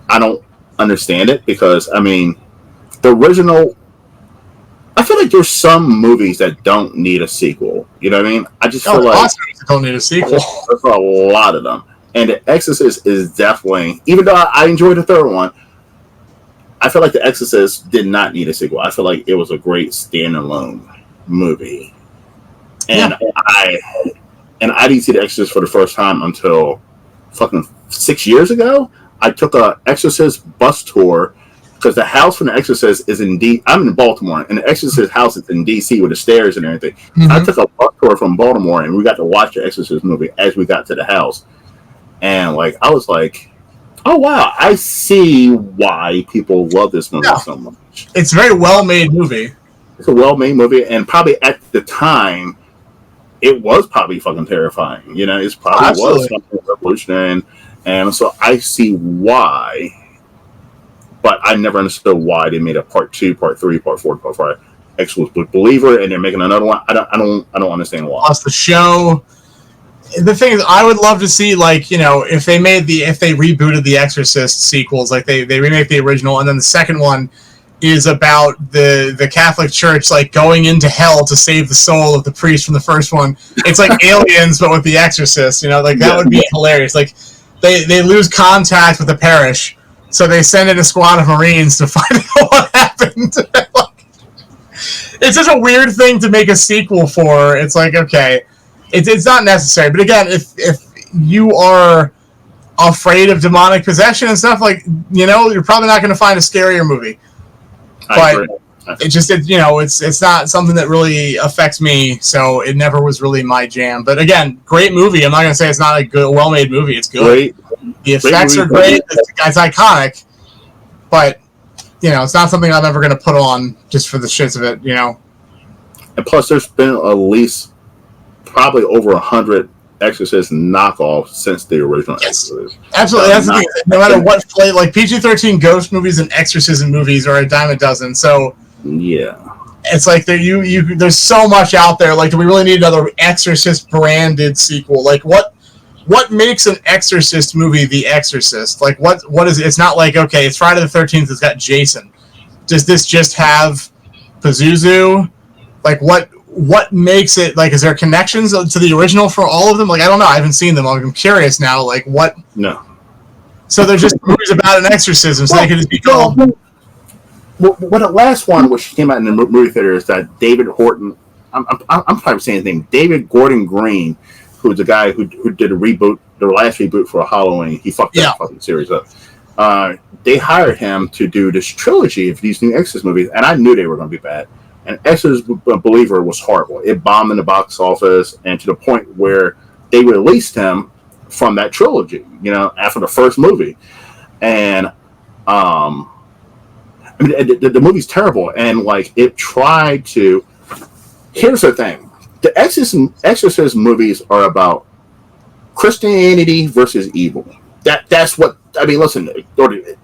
[SPEAKER 1] I don't understand it because, I mean, the original, I feel like there's some movies that don't need a sequel. You know what I mean? I just feel like
[SPEAKER 2] don't need a sequel.
[SPEAKER 1] There's a lot of them. And The Exorcist is definitely, even though I enjoyed the third one, I feel like The Exorcist did not need a sequel. I feel like it was a great standalone movie. And I didn't see The Exorcist for the first time until fucking 6 years ago. I took a Exorcist bus tour because the house from The Exorcist is in I'm in Baltimore, and The Exorcist house is in DC with the stairs and everything. Mm-hmm. I took a bus tour from Baltimore, and we got to watch The Exorcist movie as we got to the house. and like I was like, oh wow, I see why people love this movie so much.
[SPEAKER 2] It's a very well made movie.
[SPEAKER 1] It's a well made movie, and probably at the time, it was probably fucking terrifying. You know, it's probably was something revolutionary, and so I see why. But I never understood why they made a part 2, part 3, part 4, part 5. X was Believer, and they're making another one. I don't understand why.
[SPEAKER 2] Plus the show. The thing is, I would love to see, like, you know, if they rebooted the Exorcist sequels, like they remake the original, and then the second one is about the Catholic Church like going into hell to save the soul of the priest from the first one. It's like Aliens, but with the Exorcist. You know, like that would be hilarious. Like they lose contact with the parish. So they send in a squad of Marines to find out what happened. It's such a weird thing to make a sequel for. It's like, okay, it's not necessary. But again, if you are afraid of demonic possession and stuff, like, you know, you're probably not going to find a scarier movie. But it's not something that really affects me. So it never was really my jam. But again, great movie. I'm not going to say it's not a good, well-made movie. It's good.
[SPEAKER 1] Great.
[SPEAKER 2] The effects are great. It's iconic, but you know, it's not something I'm ever going to put on just for the shits of it. You know.
[SPEAKER 1] And plus, there's been at least probably over 100 Exorcist knockoffs since the original Exorcist.
[SPEAKER 2] Absolutely, that's the thing. No matter what flavor, like PG-13 ghost movies and exorcism movies are a dime a dozen. So
[SPEAKER 1] yeah.
[SPEAKER 2] It's like there's so much out there. Like, do we really need another Exorcist branded sequel? Like, what makes an Exorcist movie The Exorcist? Like, what is it? It's not like, okay, it's Friday the 13th, it's got Jason. Does this just have Pazuzu? Like, what makes it, like, is there connections to the original for all of them? Like, I don't know. I haven't seen them. I'm curious now. Like, what?
[SPEAKER 1] No.
[SPEAKER 2] So they're just movies about an exorcism, so they can just be called.
[SPEAKER 1] Well, the last one, which came out in the movie theater, is that David Horton. I'm probably saying his name. David Gordon Green, who's the guy who did the last reboot for Halloween. He fucked that fucking series up. They hired him to do this trilogy of these new Exorcist movies, and I knew they were going to be bad. And Exorcist Believer was horrible. It bombed in the box office, and to the point where they released him from that trilogy, you know, after the first movie. And I mean, the movie's terrible, and like it tried to. Here's the thing: the Exorcist movies are about Christianity versus evil. That's what I mean. Listen,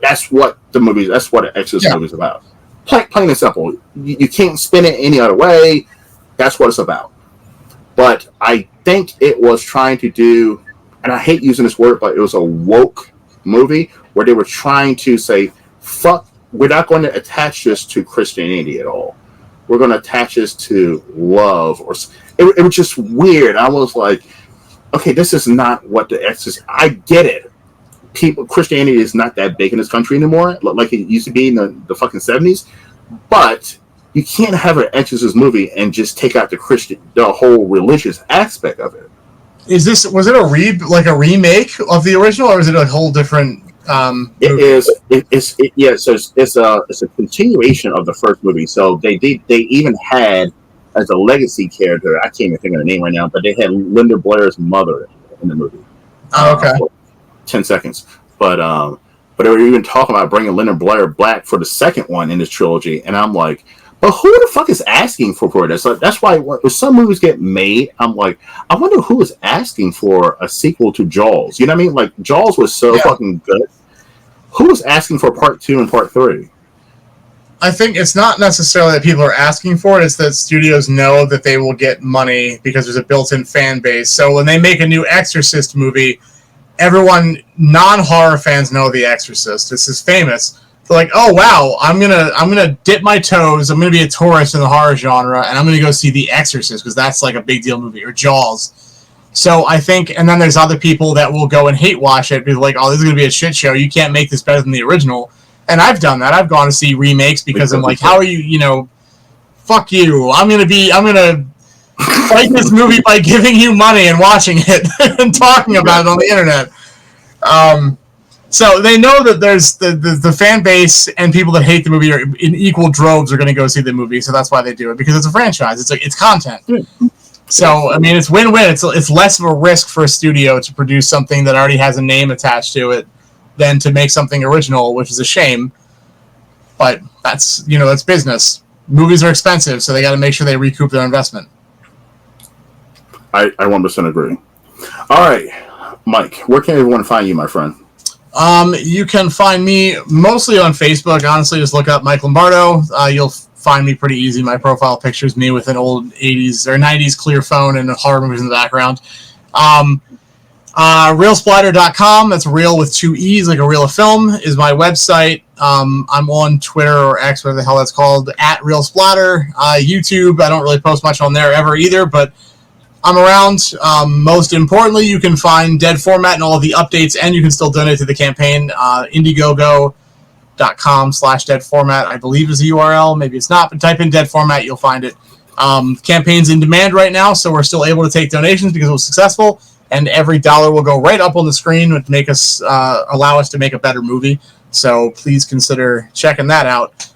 [SPEAKER 1] that's what the movies. That's what the Exorcist movie is about. Plain and simple. You can't spin it any other way. That's what it's about. But I think it was trying to do, and I hate using this word, but it was a woke movie where they were trying to say, fuck, we're not going to attach this to Christianity at all. We're going to attach this to love. Or it was just weird. I was like, okay, this is not what the Exorcist. I get it. Christianity is not that big in this country anymore, like it used to be in the fucking 70s. But you can't have an Exorcist movie and just take out the whole religious aspect of it.
[SPEAKER 2] Was it a remake of the original, or is it a whole different?
[SPEAKER 1] It's a continuation of the first movie. So they even had as a legacy character. I can't even think of the name right now, but they had Linda Blair's mother in the movie.
[SPEAKER 2] Oh, okay.
[SPEAKER 1] 10 seconds, but they were even talking about bringing Linda Blair back for the second one in this trilogy, and I'm like, but who the fuck is asking for this? Like, that's why when some movies get made, I'm like, I wonder who is asking for a sequel to Jaws. You know what I mean? Like, Jaws was so fucking good. Who was asking for part 2 and part 3?
[SPEAKER 2] I think it's not necessarily that people are asking for it. It's that studios know that they will get money because there's a built-in fan base. So when they make a new Exorcist movie, everyone, non-horror fans know The Exorcist. This is famous. They're like, oh wow, I'm gonna dip my toes. I'm gonna be a tourist in the horror genre, and I'm gonna go see The Exorcist because that's like a big deal movie, or Jaws. So I think, and then there's other people that will go and hate watch it, be like, oh, this is gonna be a shit show. You can't make this better than the original. And I've done that. I've gone to see remakes because I'm like, how are you? You know, fuck you. I'm gonna fight this movie by giving you money and watching it and talking about it on the internet. So they know that there's the fan base and people that hate the movie are in equal droves are going to go see the movie. So that's why they do it, because it's a franchise. It's content. So, I mean, it's win-win. It's less of a risk for a studio to produce something that already has a name attached to it than to make something original, which is a shame. But that's business. Movies are expensive, so they got to make sure they recoup their investment.
[SPEAKER 1] I 100% agree. All right, Mike, where can everyone find you, my friend?
[SPEAKER 2] You can find me mostly on Facebook. Honestly, just look up Mike Lombardo. You'll find me pretty easy. My profile picture is me with an old 80s or 90s clear phone and horror movies in the background. Reelsplatter.com, that's real with 2 E's, like a reel of film, is my website. I'm on Twitter or X, whatever the hell that's called, at Reelsplatter. YouTube, I don't really post much on there ever either, but I'm around. Most importantly, you can find Dead Format and all of the updates, and you can still donate to the campaign. Indiegogo.com/Dead Format, I believe, is the URL. Maybe it's not, but type in Dead Format, you'll find it. Campaign's in demand right now, so we're still able to take donations because it was successful, and every dollar will go right up on the screen to make us allow us to make a better movie. So please consider checking that out.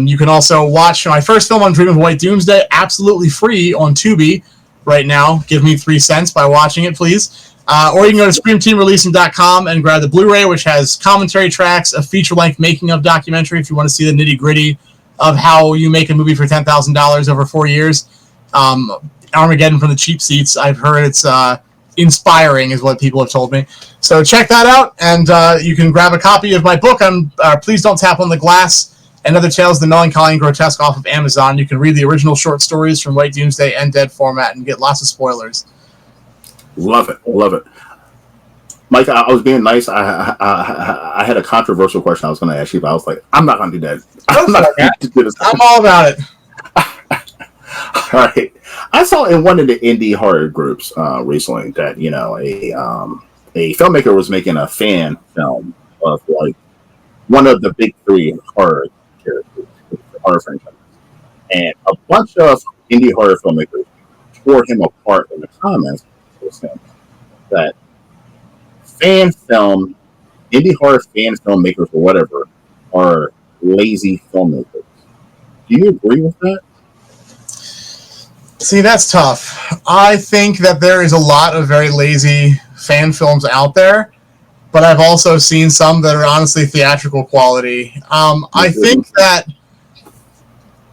[SPEAKER 2] You can also watch my first film on Dream of White Doomsday absolutely free on Tubi right now. Give me 3 cents by watching it, please. Or you can go to ScreamTeamReleasing.com and grab the Blu-ray, which has commentary tracks, a feature-length making-of documentary if you want to see the nitty-gritty of how you make a movie for $10,000 over 4 years. Armageddon from the cheap seats. I've heard it's inspiring, is what people have told me. So check that out, and you can grab a copy of my book on Please Don't Tap on the Glass and Other Tales of the Melancholy and Grotesque off of Amazon. You can read the original short stories from White Doomsday and Dead Format and get lots of spoilers.
[SPEAKER 1] Love it. Mike, I was being nice. I had a controversial question I was going to ask you, but I was like, I'm not going to do that. I'm not going to do this.
[SPEAKER 2] I'm all about it.
[SPEAKER 1] All right. I saw in one of the indie horror groups recently that, a filmmaker was making a fan film of like one of the big 3 horror characters, horror franchises. And a bunch of indie horror filmmakers tore him apart in the comments that indie horror fan filmmakers or whatever are lazy filmmakers. Do you agree with that?
[SPEAKER 2] See, that's tough. I think that there is a lot of very lazy fan films out there, but I've also seen some that are honestly theatrical quality. I think that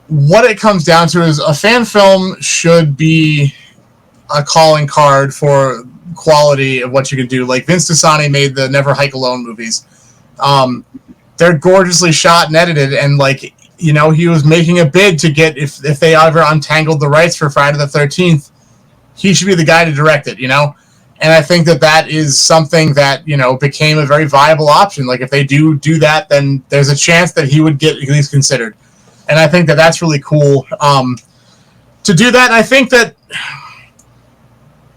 [SPEAKER 2] what it comes down to is a fan film should be a calling card for quality of what you can do. Like Vince Dasani made the Never Hike Alone movies. They're gorgeously shot and edited, and he was making a bid to get, if they ever untangled the rights for Friday the 13th, he should be the guy to direct it, And I think that is something that, became a very viable option. Like, if they do that, then there's a chance that he would get at least considered. And I think that that's really cool to do that. And I think that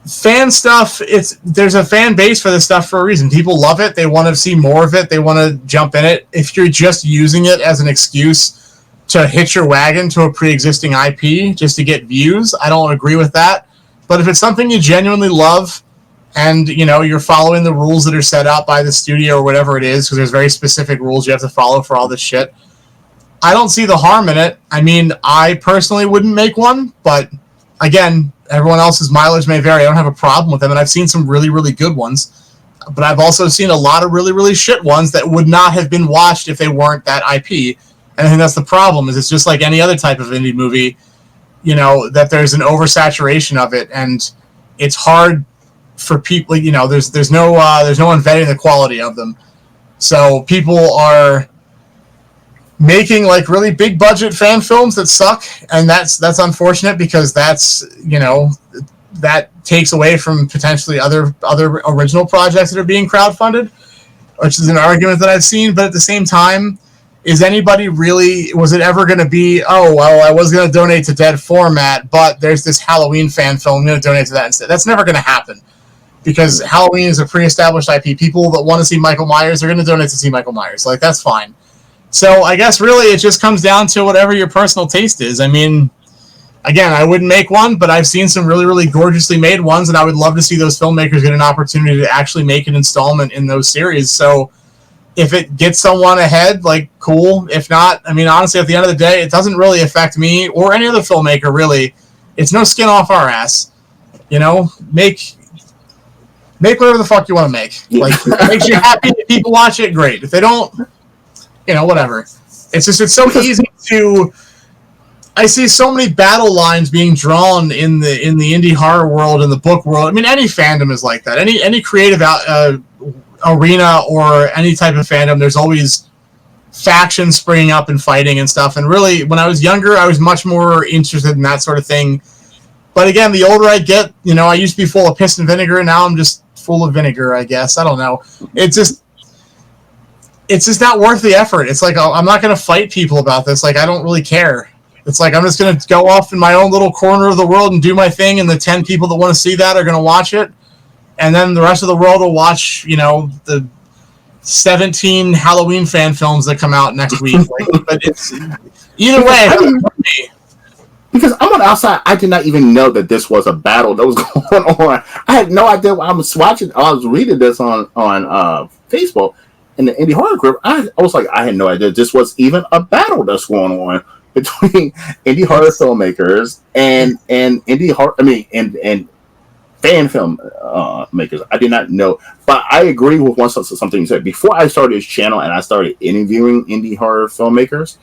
[SPEAKER 2] fan stuff, there's a fan base for this stuff for a reason. People love it. They want to see more of it. They want to jump in it. If you're just using it as an excuse to hitch your wagon to a pre-existing IP just to get views, I don't agree with that. But if it's something you genuinely love and, you're following the rules that are set out by the studio or whatever it is, because there's very specific rules you have to follow for all this shit, I don't see the harm in it. I mean, I personally wouldn't make one, but again, everyone else's mileage may vary. I don't have a problem with them, and I've seen some really, really good ones. But I've also seen a lot of really, really shit ones that would not have been watched if they weren't that IP. And I think that's the problem, is it's just like any other type of indie movie, that there's an oversaturation of it, and it's hard for people, there's no one vetting the quality of them. So people are making really big budget fan films that suck, and that's unfortunate, because that's that takes away from potentially other original projects that are being crowdfunded, which is an argument that I've seen. But at the same time, was it ever going to be, oh well, I was going to donate to Dead Format, but there's this Halloween fan film, I'm going to donate to that instead? That's never going to happen, because Halloween is a pre-established IP. People that want to see Michael Myers are going to donate to see Michael Myers. That's fine. So I guess really it just comes down to whatever your personal taste is. I mean, again, I wouldn't make one, but I've seen some really, really gorgeously made ones, and I would love to see those filmmakers get an opportunity to actually make an installment in those series. So if it gets someone ahead, cool. If not, I mean, honestly, at the end of the day, it doesn't really affect me or any other filmmaker, really. It's no skin off our ass. You know, make whatever the fuck you want to make. Like, if it makes you happy, if people watch it, great. If they don't, you know, whatever. It's so easy to. I see so many battle lines being drawn in the indie horror world, in the book world. I mean, any fandom is like that. Any creative arena or any type of fandom, there's always factions springing up and fighting and stuff. And really, when I was younger, I was much more interested in that sort of thing. But again, the older I get, you know, I used to be full of piss and vinegar, and now I'm just full of vinegar, I guess. I don't know. It's just not worth the effort. It's like, I'm not going to fight people about this. Like, I don't really care. It's like, I'm just going to go off in my own little corner of the world and do my thing, and the 10 people that want to see that are going to watch it. And then the rest of the world will watch, you know, the 17 Halloween fan films that come out next week. Like, but it's either way.
[SPEAKER 1] Because I'm on the outside, I did not even know that this was a battle that was going on. I had no idea. I was reading this on Facebook in the indie horror group. I was like, I had no idea this was even a battle that's going on between indie horror filmmakers and indie horror. I mean, and fan film makers. I did not know, but I agree with something you said. Before I started this channel and I started interviewing indie horror filmmakers,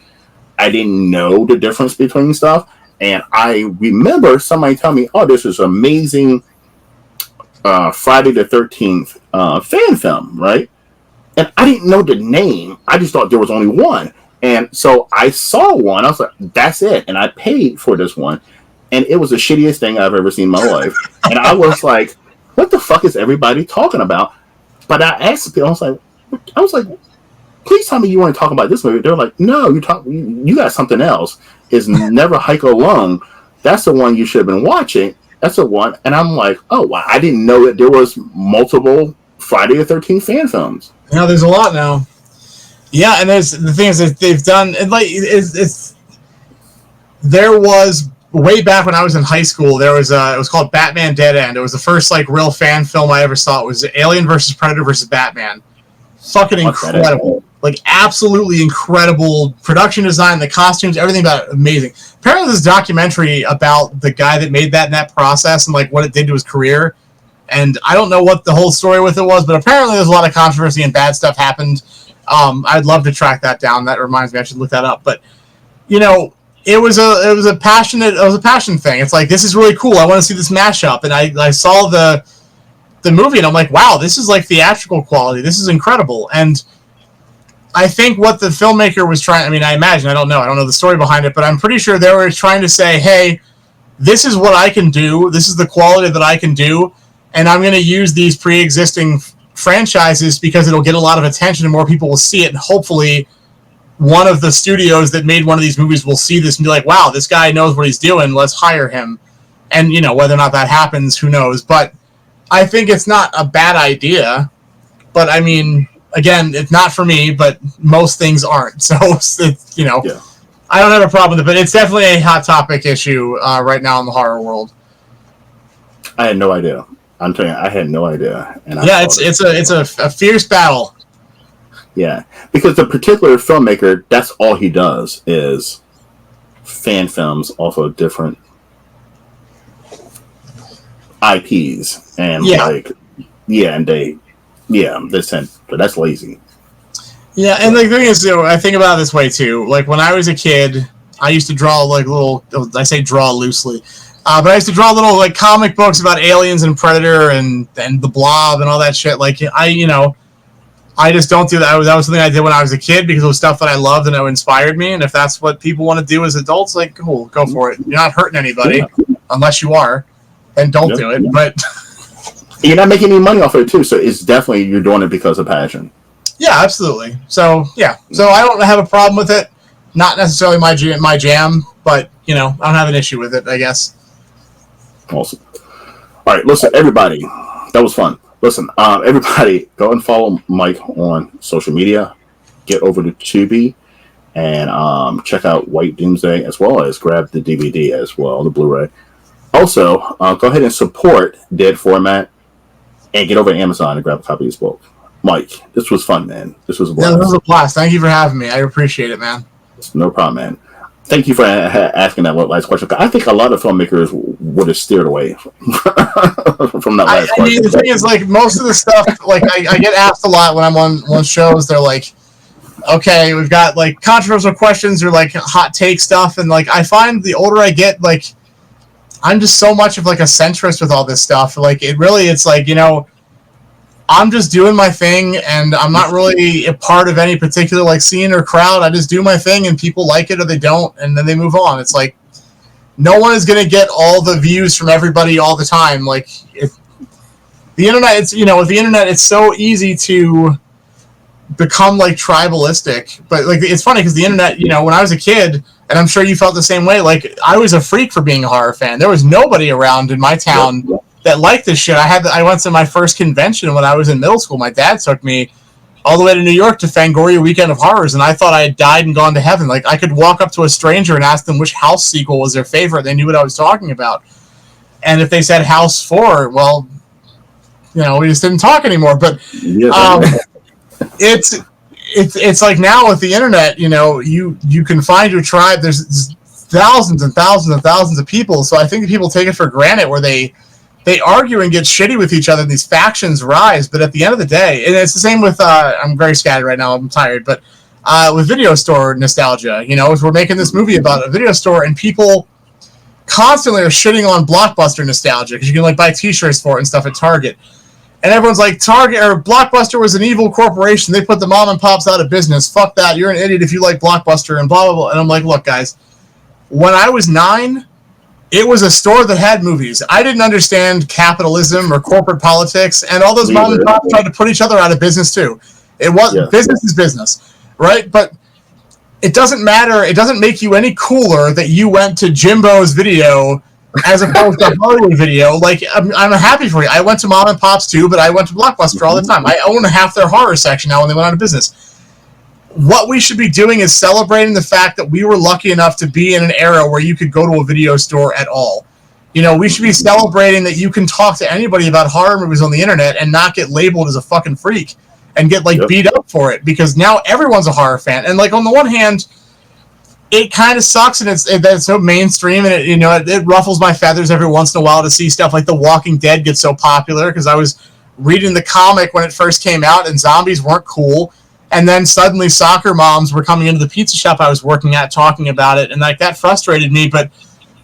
[SPEAKER 1] I didn't know the difference between stuff. And I remember somebody telling me, "Oh, this is amazing Friday the 13th fan film, right?" And I didn't know the name. I just thought there was only one. And so I saw one. I was like, "That's it." And I paid for this one. And it was the shittiest thing I've ever seen in my life. And I was like, "What the fuck is everybody talking about?" But I asked people, I was like, "Please tell me you want to talk about this movie." They're like, "No, you got something else. It's Never Hike Alone. That's the one you should have been watching. That's the one." And I'm like, "Oh, wow, I didn't know that there was multiple Friday the 13th fan films."
[SPEAKER 2] Yeah, there's a lot now. Yeah, and there's the thing is that they've done, and like there was way back when I was in high school. There was it was called Batman Dead End. It was the first like real fan film I ever saw. It was Alien versus Predator versus Batman. Fucking incredible. Like, absolutely incredible production design, the costumes, everything about it, amazing. Apparently there's a documentary about the guy that made that in that process and like what it did to his career. And I don't know what the whole story with it was, but apparently there's a lot of controversy and bad stuff happened. I'd love to track that down. That reminds me, I should look that up. But you know, it was a passion thing. It's like, this is really cool. I want to see this mashup. And I saw the movie and I'm like, wow, this is like theatrical quality. This is incredible. And I think what the filmmaker was trying, I mean, I imagine, I don't know the story behind it, but I'm pretty sure they were trying to say, hey, this is what I can do. This is the quality that I can do. And I'm going to use these pre-existing franchises because it'll get a lot of attention and more people will see it. And hopefully one of the studios that made one of these movies will see this and be like, wow, this guy knows what he's doing. Let's hire him. And, you know, whether or not that happens, who knows? But I think it's not a bad idea. But, I mean, again, it's not for me, but most things aren't. So, it's, you know, yeah. I don't have a problem with it, but it's definitely a hot topic issue right now in the horror world.
[SPEAKER 1] I had no idea. I'm telling you, I had no idea. And
[SPEAKER 2] yeah, it's a fierce battle.
[SPEAKER 1] Yeah, because the particular filmmaker, that's all he does is fan films off of different IPs, and but that's lazy.
[SPEAKER 2] Yeah, and the thing is, I think about it this way too. Like when I was a kid, I used to draw like little. I say draw loosely. But I used to draw little like comic books about aliens and Predator and the Blob and all that shit. Like I just don't do that. That was something I did when I was a kid because it was stuff that I loved and it inspired me. And if that's what people want to do as adults, like, cool, go for it. You're not hurting anybody unless you are, and don't do it. But
[SPEAKER 1] you're not making any money off of it too. So it's definitely you're doing it because of passion.
[SPEAKER 2] Yeah, absolutely. So yeah, so I don't have a problem with it. Not necessarily my jam, but I don't have an issue with it, I guess.
[SPEAKER 1] Awesome. All right, listen, everybody, that was fun. Listen, everybody, go and follow Mike on social media. Get over to Tubi and check out White Doomsday, as well as grab the DVD as well, the Blu-ray. Also, go ahead and support Dead Format and get over to Amazon and grab a copy of this book. Mike, this was fun, man. This was a blast.
[SPEAKER 2] Yeah, this was a blast. Thank you for having me. I appreciate it, man.
[SPEAKER 1] No problem, man. thank you for asking that last question. I think a lot of filmmakers would have steered away from that last question.
[SPEAKER 2] I mean, the thing is, like, most of the stuff, like, I get asked a lot when I'm on shows. They're like, okay, we've got, like, controversial questions or, like, hot take stuff. And, like, I find the older I get, like, I'm just so much of, like, a centrist with all this stuff. Like, it's like, you know, I'm just doing my thing, and I'm not really a part of any particular, like, scene or crowd. I just do my thing, and people like it or they don't, and then they move on. It's like, no one is going to get all the views from everybody all the time. Like, if the internet, it's, you know, with the internet, it's so easy to become, like, tribalistic. But, like, it's funny because the internet, you know, when I was a kid, and I'm sure you felt the same way, like, I was a freak for being a horror fan. There was nobody around in my town that liked this shit. I went to my first convention when I was in middle school. My dad took me all the way to New York to Fangoria Weekend of Horrors, and I thought I had died and gone to heaven. Like, I could walk up to a stranger and ask them which House sequel was their favorite. They knew what I was talking about. And if they said House 4, well, you know, we just didn't talk anymore. But it's like now with the internet, you know, you can find your tribe. There's thousands and thousands and thousands of people. So I think people take it for granted where they argue and get shitty with each other, and these factions rise. But at the end of the day, and it's the same with, I'm very scattered right now, I'm tired, but with video store nostalgia, you know, as we're making this movie about a video store, and people constantly are shitting on Blockbuster nostalgia, because you can, like, buy t-shirts for it and stuff at Target. And everyone's like, Target or Blockbuster was an evil corporation. They put the mom and pops out of business. Fuck that. You're an idiot if you like Blockbuster and blah, blah, blah. And I'm like, look, guys, when I was 9... it was a store that had movies. I didn't understand capitalism or corporate politics, and all those mom and pops tried to put each other out of business too. Business is business, right? But it doesn't matter. It doesn't make you any cooler that you went to Jimbo's Video as opposed to Hollywood Video. Like, I'm happy for you. I went to mom and pops too, but I went to Blockbuster all the time. I own half their horror section now when they went out of business. What we should be doing is celebrating the fact that we were lucky enough to be in an era where you could go to a video store at all. You know, we should be celebrating that you can talk to anybody about horror movies on the internet and not get labeled as a fucking freak and get, like, beat up for it, because now everyone's a horror fan. And, like, on the one hand, it kind of sucks, and it's so mainstream, and it ruffles my feathers every once in a while to see stuff like The Walking Dead get so popular, because I was reading the comic when it first came out, and zombies weren't cool. And then suddenly soccer moms were coming into the pizza shop I was working at talking about it, and, like, that frustrated me. But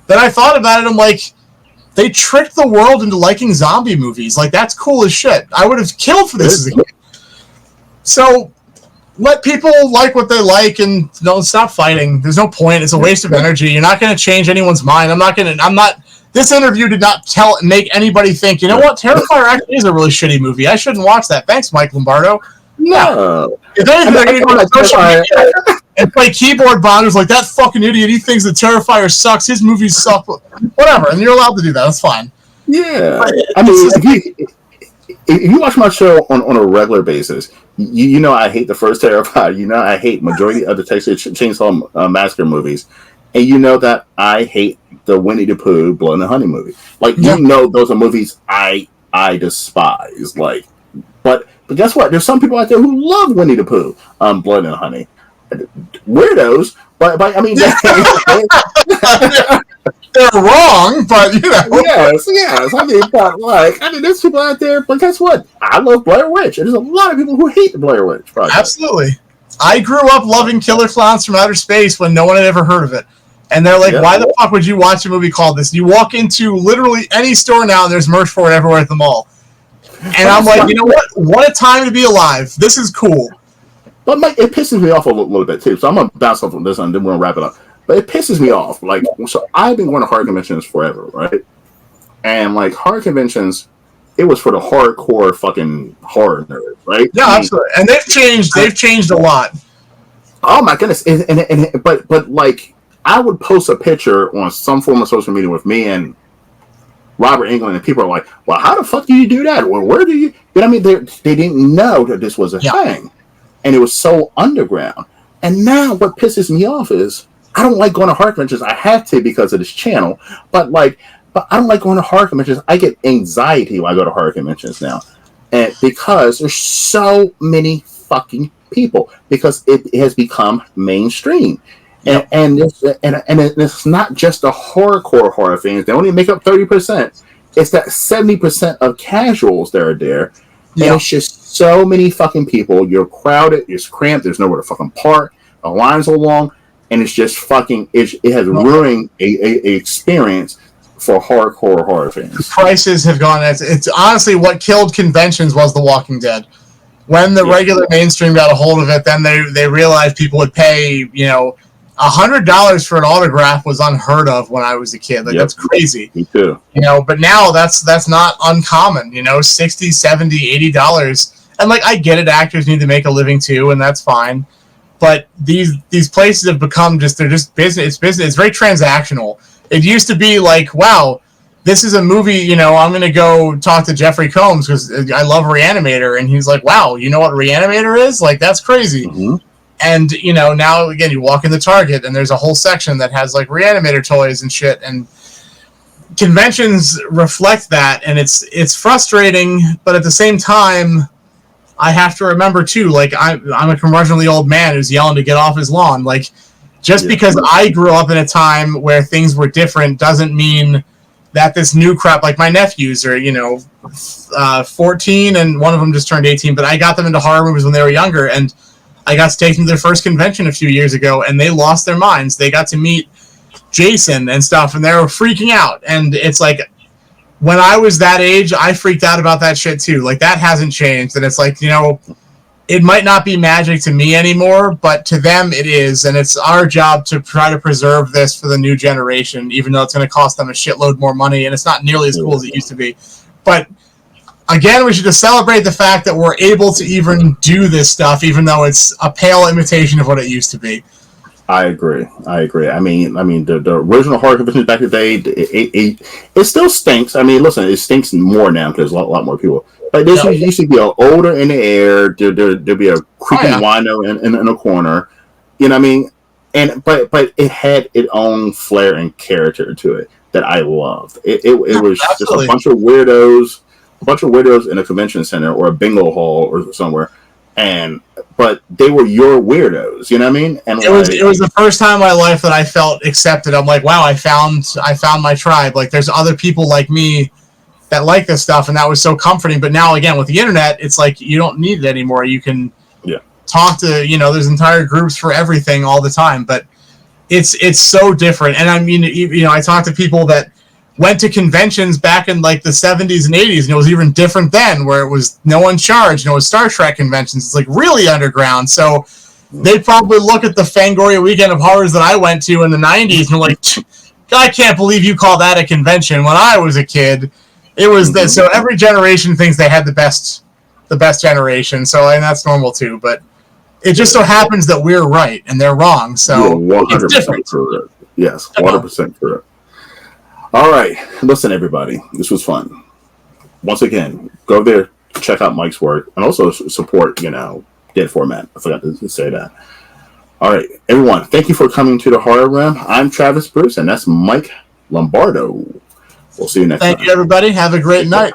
[SPEAKER 2] then I thought about it, I'm like, they tricked the world into liking zombie movies. Like, that's cool as shit. I would have killed for this as a kid. So let people like what they like, and stop fighting. There's no point. It's a waste of energy. You're not going to change anyone's mind. This interview did not make anybody think, you know what, Terrifier actually is a really shitty movie. I shouldn't watch that. Thanks, Mike Lombardo. No. If anything, they're going to go on social media and play keyboard bonders like, that fucking idiot, he thinks the Terrifier sucks, his movies suck. Whatever, and you're allowed to do that. That's fine.
[SPEAKER 1] Yeah. I mean, if you watch my show on a regular basis, you know I hate the first Terrifier. You know I hate majority of the Texas Chainsaw Massacre movies. And you know that I hate the Winnie the Pooh, Blood and Honey movie. Like, you know those are movies I despise. Like, But guess what? There's some people out there who love Winnie the Pooh, Blood and Honey. Weirdos, but I mean,
[SPEAKER 2] they're wrong, but you know.
[SPEAKER 1] Yes. I mean, there's people out there. But guess what? I love Blair Witch. And there's a lot of people who hate the Blair Witch Project.
[SPEAKER 2] Absolutely. I grew up loving Killer Clowns from Outer Space when no one had ever heard of it. And they're like, why the fuck would you watch a movie called this? You walk into literally any store now, and there's merch for it everywhere at the mall. And I'm like, you know what? What a time to be alive. This is cool.
[SPEAKER 1] But Mike, it pisses me off a little bit too. So I'm gonna bounce off on this and then we're gonna wrap it up. But it pisses me off. Like, so I've been going to horror conventions forever, right? And like horror conventions, it was for the hardcore fucking horror nerds, right?
[SPEAKER 2] Yeah, absolutely. And they've changed. They've changed a lot.
[SPEAKER 1] Oh my goodness! But like, I would post a picture on some form of social media with me and Robert Englund, and people are like, "Well, how the fuck do you do that? Well, where do you?" But I mean, they didn't know that this was a thing, and it was so underground. And now, what pisses me off is I don't like going to horror conventions. I have to because of this channel, but I don't like going to horror conventions. I get anxiety when I go to horror conventions now, and because there's so many fucking people, because it has become mainstream.
[SPEAKER 2] Yep.
[SPEAKER 1] And it's not just the hardcore horror fans. They only make up 30%. It's that 70% of casuals that are there. And it's just so many fucking people. You're crowded. It's cramped. There's nowhere to fucking park. The lines are long. And it's just fucking... It has ruined a experience for hardcore horror fans.
[SPEAKER 2] The prices have gone... It's honestly what killed conventions was The Walking Dead. When the regular mainstream got a hold of it, then they realized people would pay, $100 for an autograph was unheard of when I was a kid. Like, that's crazy.
[SPEAKER 1] Me too.
[SPEAKER 2] But now that's not uncommon, $60, $70, $80. And, like, I get it. Actors need to make a living, too, and that's fine. But these places have become they're just business. It's business. It's very transactional. It used to be like, wow, this is a movie, I'm going to go talk to Jeffrey Combs because I love Reanimator. And he's like, wow, you know what Reanimator is? Like, that's crazy.
[SPEAKER 1] Mm-hmm.
[SPEAKER 2] And, now, again, you walk in the Target and there's a whole section that has, like, Reanimator toys and shit. And conventions reflect that. And it's frustrating. But at the same time, I have to remember, too, like, I'm a curmudgeonly old man who's yelling to get off his lawn. Like, just because I grew up in a time where things were different doesn't mean that this new crap, like my nephews are, 14 and one of them just turned 18, but I got them into horror movies when they were younger, and I got to take them to their first convention a few years ago, and they lost their minds. They got to meet Jason and stuff, and they were freaking out. And it's like, when I was that age, I freaked out about that shit too. Like, that hasn't changed, and it's like, it might not be magic to me anymore, but to them it is, and it's our job to try to preserve this for the new generation, even though it's going to cost them a shitload more money, and it's not nearly as cool as it used to be. But again, we should just celebrate the fact that we're able to even do this stuff, even though it's a pale imitation of what it used to be.
[SPEAKER 1] I agree. I mean, the original horror conventions back in the day, it still stinks. I mean, listen, it stinks more now because there's a lot more people. But this used to be an odor in the air. There'd be a creepy wino in a corner. You know what I mean? But it had its own flair and character to it that I loved. It was just a bunch of weirdos in a convention center or a bingo hall or somewhere. But they were your weirdos, you know what I mean? And
[SPEAKER 2] it was the first time in my life that I felt accepted. I'm like, wow, I found my tribe. Like, there's other people like me that like this stuff, and that was so comforting. But now, again, with the internet, it's like you don't need it anymore. You can talk to, there's entire groups for everything all the time. But it's so different. And I mean, I talk to people that went to conventions back in like the 70s and 80s, and it was even different then, where it was no one charged. It was Star Trek conventions. It's like really underground. So they'd probably look at the Fangoria Weekend of Horrors that I went to in the 90s and like, I can't believe you call that a convention. When I was a kid, it was this. So every generation thinks they had the best generation. So, and that's normal too. But it just so happens that we're right and they're wrong. So
[SPEAKER 1] 100% correct. Yes, 100% correct. All right, listen, everybody. This was fun. Once again, go there, check out Mike's work, and also support, Dead Format. I forgot to say that. All right, everyone. Thank you for coming to the Horror Realm. I'm Travis Bruce, and that's Mike Lombardo. We'll see you next time.
[SPEAKER 2] Thank you, everybody. Have a great night.